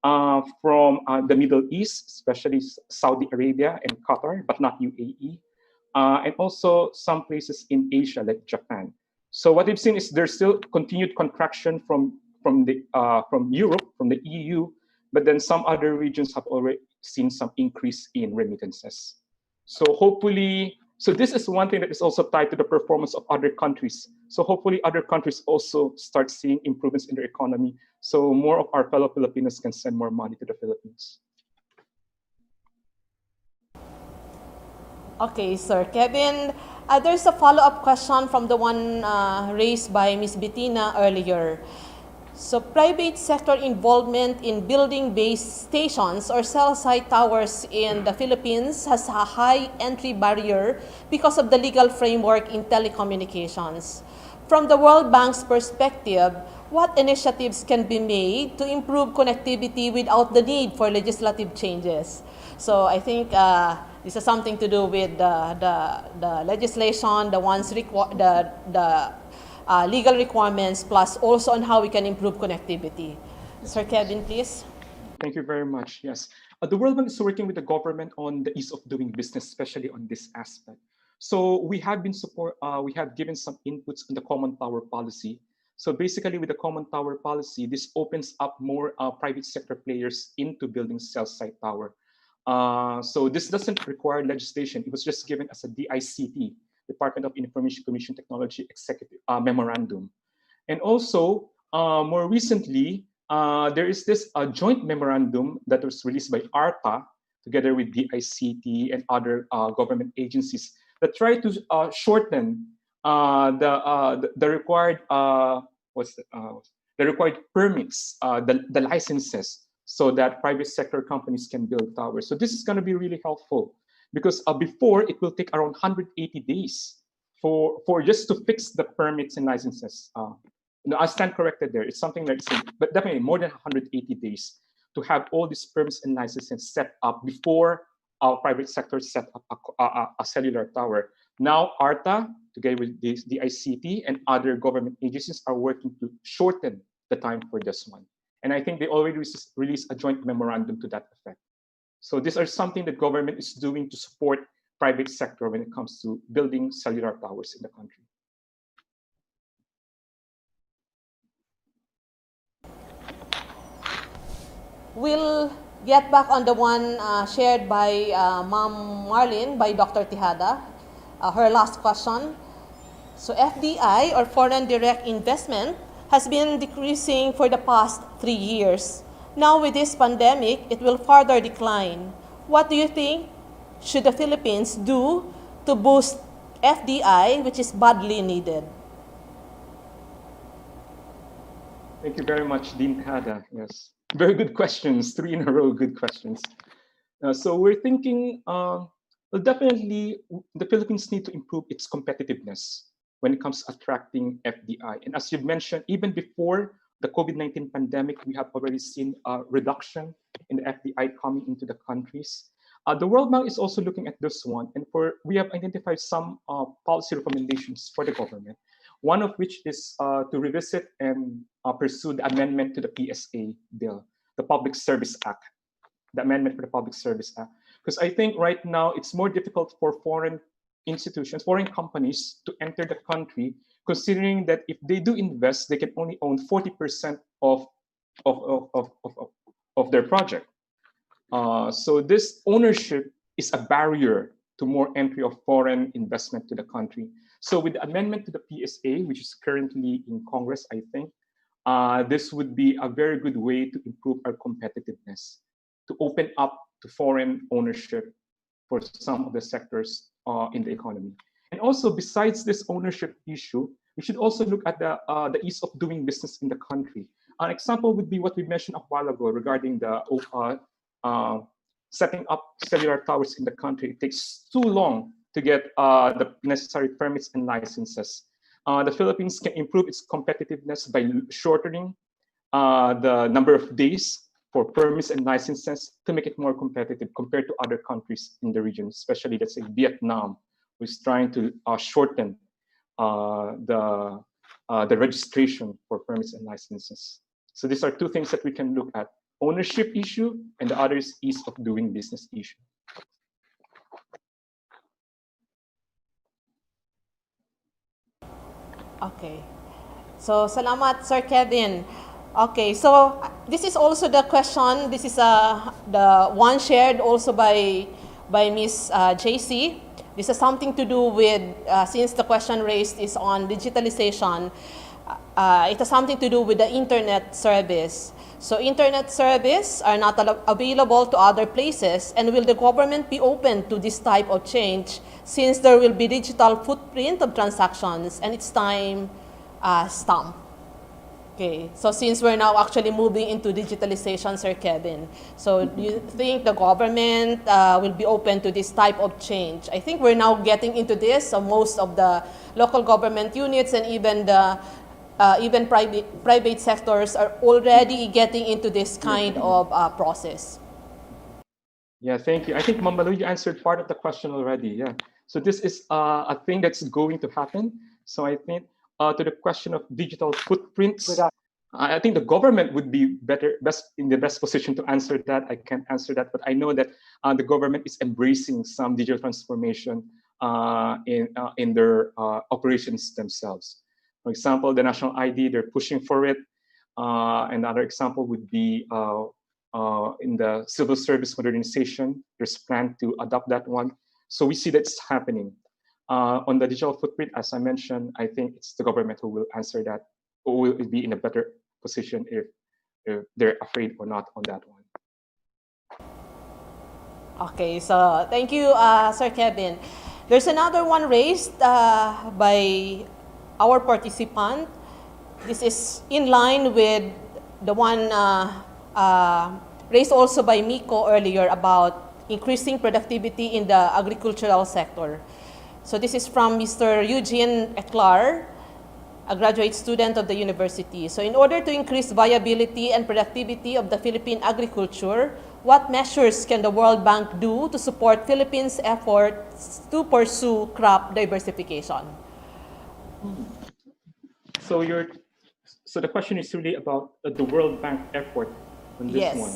from the Middle East, especially Saudi Arabia and Qatar, but not UAE, and also some places in Asia like Japan. So what we've seen is there's still continued contraction from Europe, from the EU, but then some other regions have already seen some increase in remittances. So hopefully, this is one thing that is also tied to the performance of other countries. So hopefully other countries also start seeing improvements in their economy, so more of our fellow Filipinos can send more money to the Philippines. Okay, Sir Kevin. There's a follow-up question from the one raised by Ms. Bettina earlier. So private sector involvement in building base stations or cell site towers in the Philippines has a high entry barrier because of the legal framework in telecommunications. From the World Bank's perspective, what initiatives can be made to improve connectivity without the need for legislative changes? So I think this has something to do with the legislation, the legal requirements, plus also on how we can improve connectivity. Sir Kevin, please. Thank you very much. Yes, the World Bank is working with the government on the ease of doing business, especially on this aspect. So we have given some inputs on the common tower policy. So basically, with the common tower policy, this opens up more private sector players into building cell site tower. So this doesn't require legislation. It was just given as a DICT, Department of Information Commission Technology Executive Memorandum. And also, more recently, there is this joint memorandum that was released by ARPA together with DICT and other government agencies that try to shorten the required the required permits, the licenses, so that private sector companies can build towers. So this is going to be really helpful because before it will take around 180 days for just to fix the permits and licenses. No, I stand corrected there. It's something like, but definitely more than 180 days to have all these permits and licenses set up before our private sector set up a cellular tower. Now, ARTA, together with the ICT and other government agencies, are working to shorten the time for this one. And I think they already released a joint memorandum to that effect. So these are something that government is doing to support private sector when it comes to building cellular towers in the country. We'll get back on the one shared by Ma'am Marlyn, by Dr. Tejada, her last question. So FDI, or foreign direct investment, has been decreasing for the past 3 years. Now with this pandemic, it will further decline. What do you think should the Philippines do to boost FDI, which is badly needed? Thank you very much, Dean Tejada. Yes, very good questions, 3 in a row, good questions. So we're thinking, well, definitely the Philippines need to improve its competitiveness when it comes to attracting FDI. And as you've mentioned, even before the COVID-19 pandemic, we have already seen a reduction in the FDI coming into the countries. The World Bank is also looking at this one, and we have identified some policy recommendations for the government. One of which is to revisit and pursue the amendment to the PSA bill, the Public Service Act, the amendment for the Public Service Act. Because I think right now it's more difficult for foreign institutions, foreign companies to enter the country, considering that if they do invest, they can only own 40% of their project. So this ownership is a barrier to more entry of foreign investment to the country. So with the amendment to the PSA, which is currently in Congress, I think, this would be a very good way to improve our competitiveness, to open up to foreign ownership for some of the sectors in the economy. And also, besides this ownership issue, we should also look at the ease of doing business in the country. An example would be what we mentioned a while ago regarding the setting up cellular towers in the country. It takes too long to get the necessary permits and licenses. The Philippines can improve its competitiveness by shortening the number of days for permits and licenses to make it more competitive compared to other countries in the region, especially, let's say, Vietnam, who is trying to shorten the registration for permits and licenses. So these are 2 things that we can look at: ownership issue, and the other is ease of doing business issue. Okay. So, salamat, Sir Kevin. Okay, so this is also the question. This is the one shared also by Ms. JC. This has something to do with, since the question raised is on digitalization, it has something to do with the internet service. So internet service are not available to other places, and will the government be open to this type of change since there will be digital footprint of transactions and it's time stamp? Okay, so since we're now actually moving into digitalization, Sir Kevin, so do you think the government will be open to this type of change? I think we're now getting into this, so most of the local government units and even the even private sectors are already getting into this kind of process. Yeah, thank you. I think, Ma'am Malu, you answered part of the question already. Yeah. So this is a thing that's going to happen. So I think to the question of digital footprints, I think the government would be in the best position to answer that. I can't answer that, but I know that the government is embracing some digital transformation in their operations themselves. For example, the national ID, they're pushing for it. Another example would be in the civil service modernization, there's a plan to adopt that one. So we see that's happening. On the digital footprint, as I mentioned, I think it's the government who will answer that, or will be in a better position if they're afraid or not on that one. Okay, so thank you, Sir Kevin. There's another one raised by our participant. This is in line with the one raised also by Mico earlier about increasing productivity in the agricultural sector. So this is from Mr. Eugene Eklar, a graduate student of the university. So in order to increase viability and productivity of the Philippine agriculture, what measures can the World Bank do to support Philippines' efforts to pursue crop diversification? So the question is really about the World Bank effort on this Yes. one.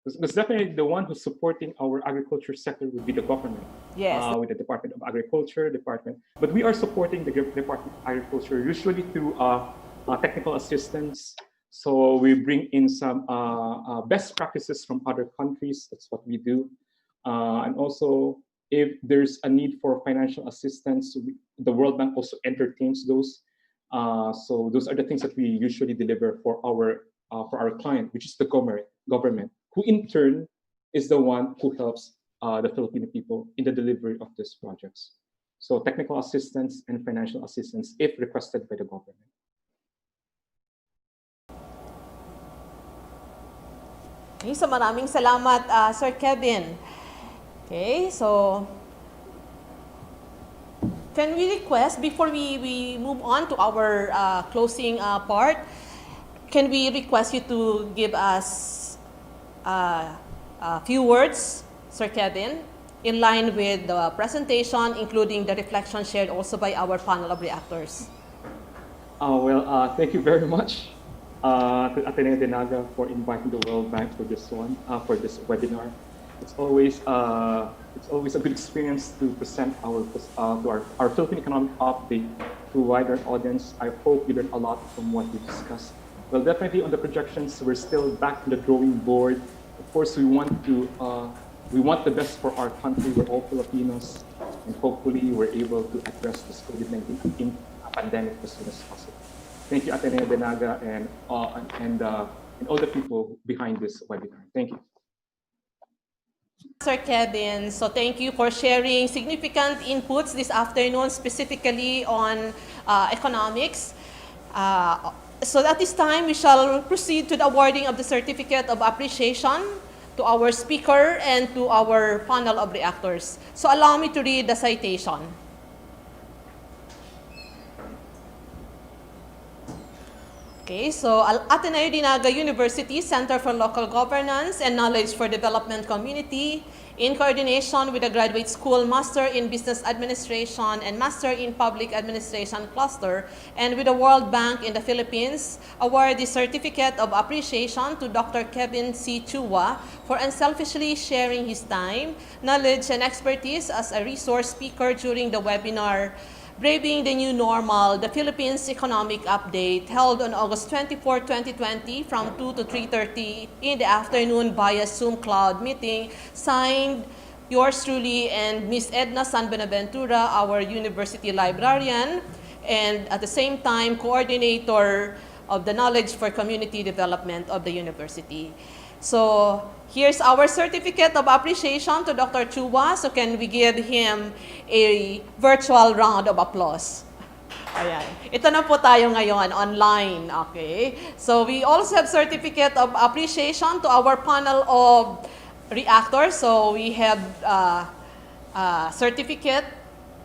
Because definitely the one who's supporting our agriculture sector would be the government. Yes. With the Department of Agriculture, but we are supporting the Department of Agriculture usually through technical assistance. So we bring in some best practices from other countries. That's what we do. And also, if there's a need for financial assistance, the World Bank also entertains those. So those are the things that we usually deliver for our client, which is the government, who in turn is the one who helps the Filipino people in the delivery of these projects. So technical assistance and financial assistance if requested by the government. Okay, so maraming salamat, Sir Kevin. Okay, so can we request, before we move on to our closing part, can we request you to give us a few words, Sir Kevin, in line with the presentation, including the reflection shared also by our panel of reactors? Thank you very much to Ateneo de Naga for inviting the World Bank for this one, for this webinar. It's always a good experience to present our Philippine economic update to a wider audience. I hope you learned a lot from what we discussed. Well, definitely on the projections, we're still back to the drawing board. Of course, we want the best for our country. We're all Filipinos, and hopefully we're able to address this COVID-19 pandemic as soon as possible. Thank you, Ateneo de Naga, and all the people behind this webinar. Thank you. Sir Kevin, so thank you for sharing significant inputs this afternoon, specifically on economics. So at this time, we shall proceed to the awarding of the Certificate of Appreciation to our speaker and to our panel of reactors. So allow me to read the citation. Okay, so Ateneo de Naga University Center for Local Governance and Knowledge for Development Community, in coordination with the Graduate School Master in Business Administration and Master in Public Administration Cluster, and with the World Bank in the Philippines, award the Certificate of Appreciation to Dr. Kevin C. Chua for unselfishly sharing his time, knowledge, and expertise as a resource speaker during the webinar Braving the New Normal, the Philippines Economic Update, held on August 24, 2020 from 2 to 3:30 in the afternoon via Zoom Cloud meeting, signed yours truly and Ms. Edna San Benaventura, our university librarian, and at the same time, coordinator of the Knowledge for Community Development of the university. So here's our certificate of appreciation to Dr. Chua. So can we give him a virtual round of applause? Ayan. Ito na po tayo ngayon, online. Okay? So we also have certificate of appreciation to our panel of reactors. So we have certificate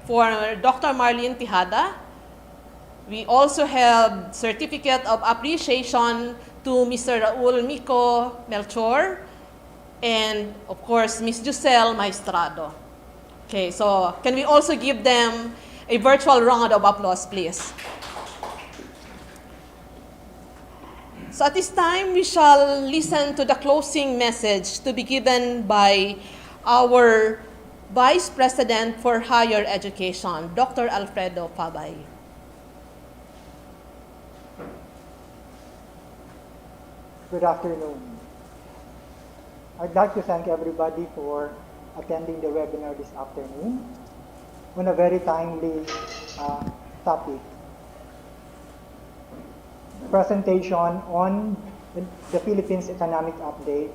for Dr. Marlyn Tejada. We also have certificate of appreciation to Mr. Raul, Mico, Melchor, and of course, Ms. Jocel Magistrado. Okay, so can we also give them a virtual round of applause, please? So at this time, we shall listen to the closing message to be given by our Vice President for Higher Education, Dr. Alfredo Pabay. Good afternoon. I'd like to thank everybody for attending the webinar this afternoon on a very timely topic. Presentation on the Philippines Economic Update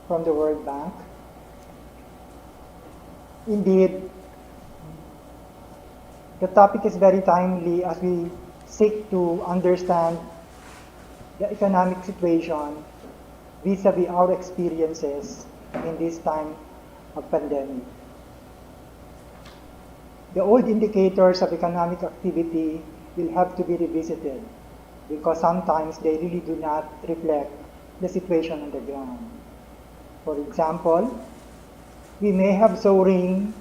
from the World Bank. Indeed, The topic is very timely as we seek to understand the economic situation vis-a-vis our experiences in this time of pandemic. The old indicators of economic activity will have to be revisited because sometimes they really do not reflect the situation on the ground. For example, we may have soaring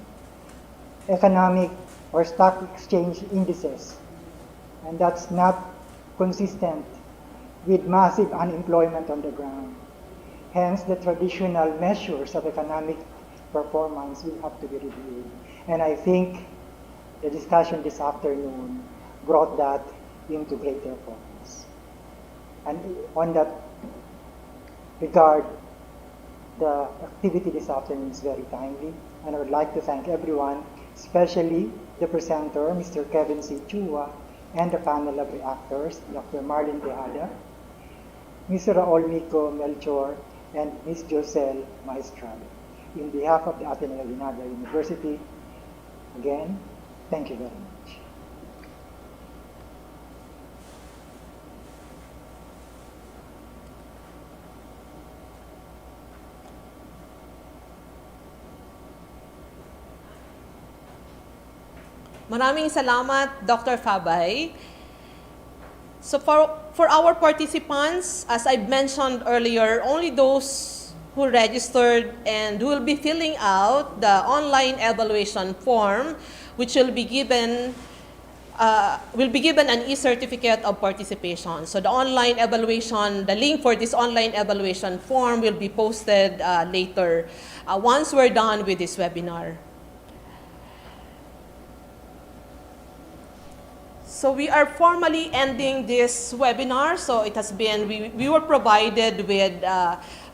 economic or stock exchange indices, and that's not consistent with massive unemployment on the ground. Hence, the traditional measures of economic performance will have to be reviewed. And I think the discussion this afternoon brought that into greater focus. And on that regard, the activity this afternoon is very timely, and I would like to thank everyone, especially the presenter, Mr. Kevin C. Chua, and the panel of reactors, Dr. Marlyn Tejada, Mr. Raul, Mico, Melchor, and Ms. Jocel Magistrado. In behalf of the Ateneo Naga University, again, thank you very much. Maraming salamat, Dr. Fabay. So for our participants, as I mentioned earlier, only those who registered and will be filling out the online evaluation form, which will be given an e-certificate of participation. So the online evaluation, the link for this online evaluation form will be posted later once we're done with this webinar. So we are formally ending this webinar. So it has been, we were provided with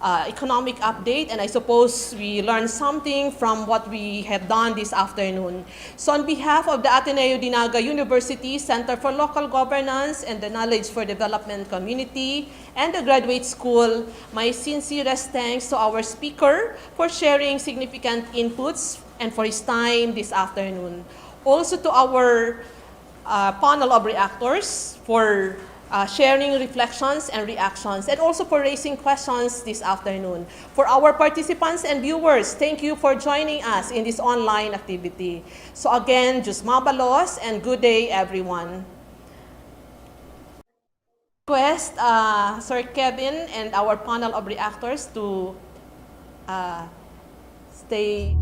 economic update, and I suppose we learned something from what we have done this afternoon. So on behalf of the Ateneo de Naga University Center for Local Governance and the Knowledge for Development Community and the Graduate School, my sincerest thanks to our speaker for sharing significant inputs and for his time this afternoon. Also to our panel of reactors for sharing reflections and reactions, and also for raising questions this afternoon. For our participants and viewers, thank you for joining us in this online activity. So again, Diyos mabalos and good day, everyone. Request Sir Kevin and our panel of reactors to stay.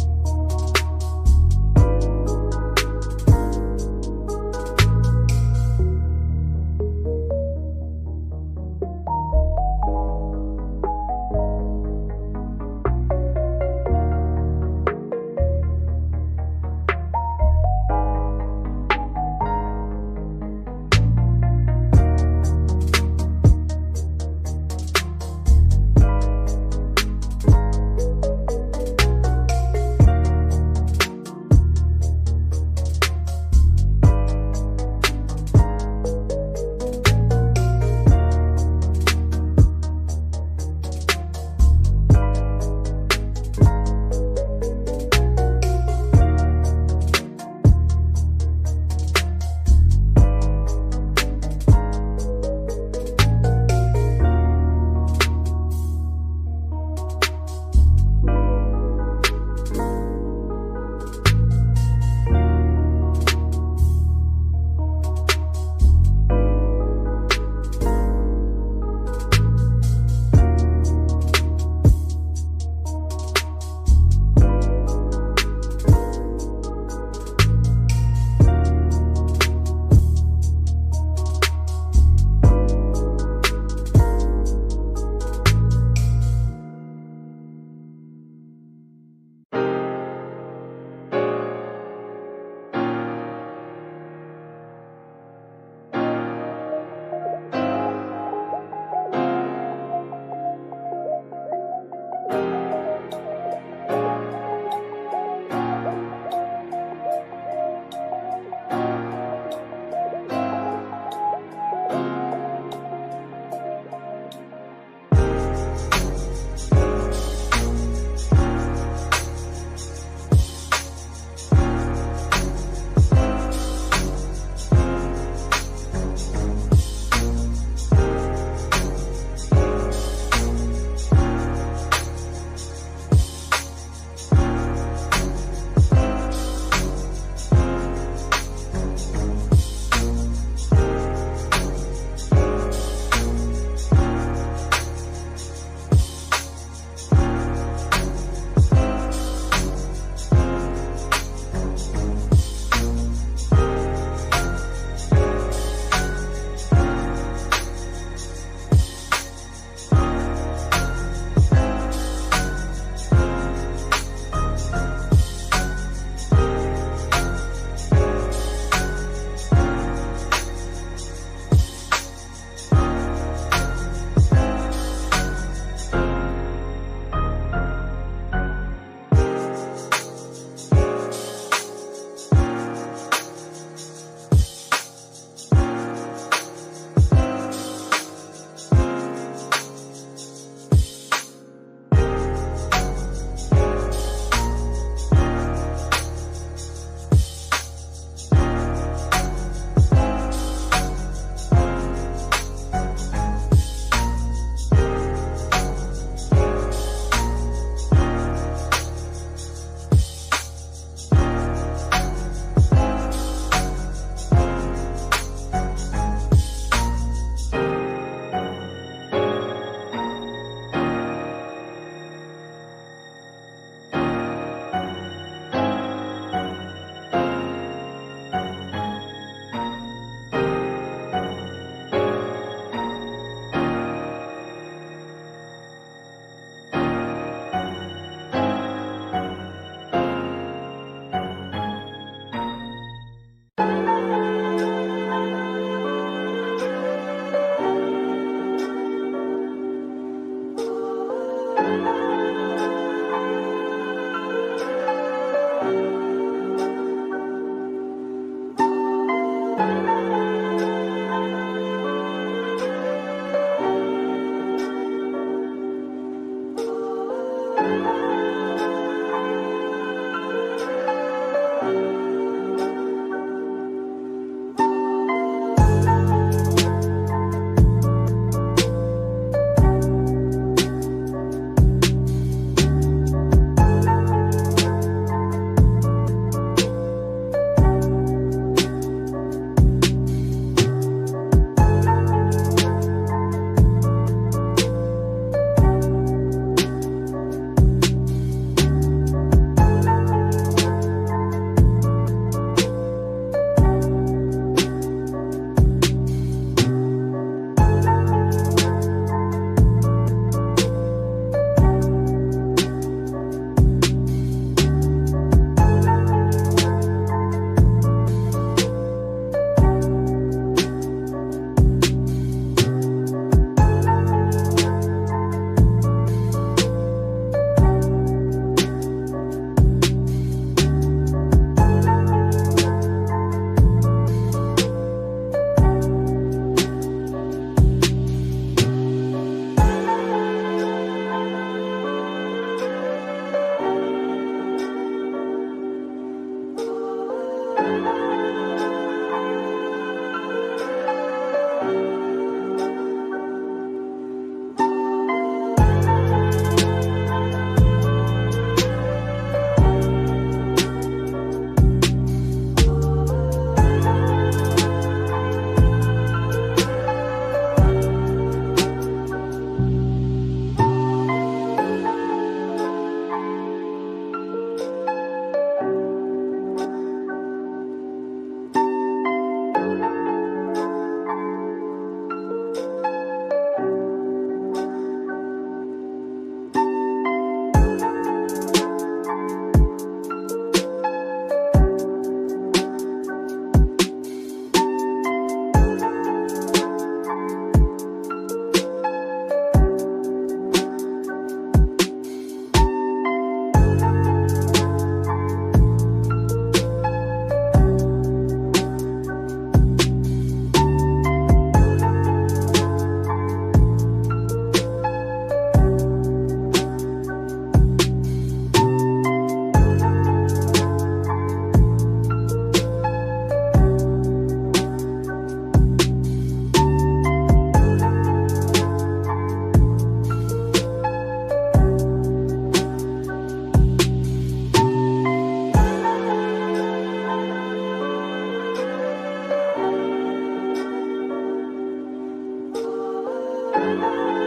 Thank you.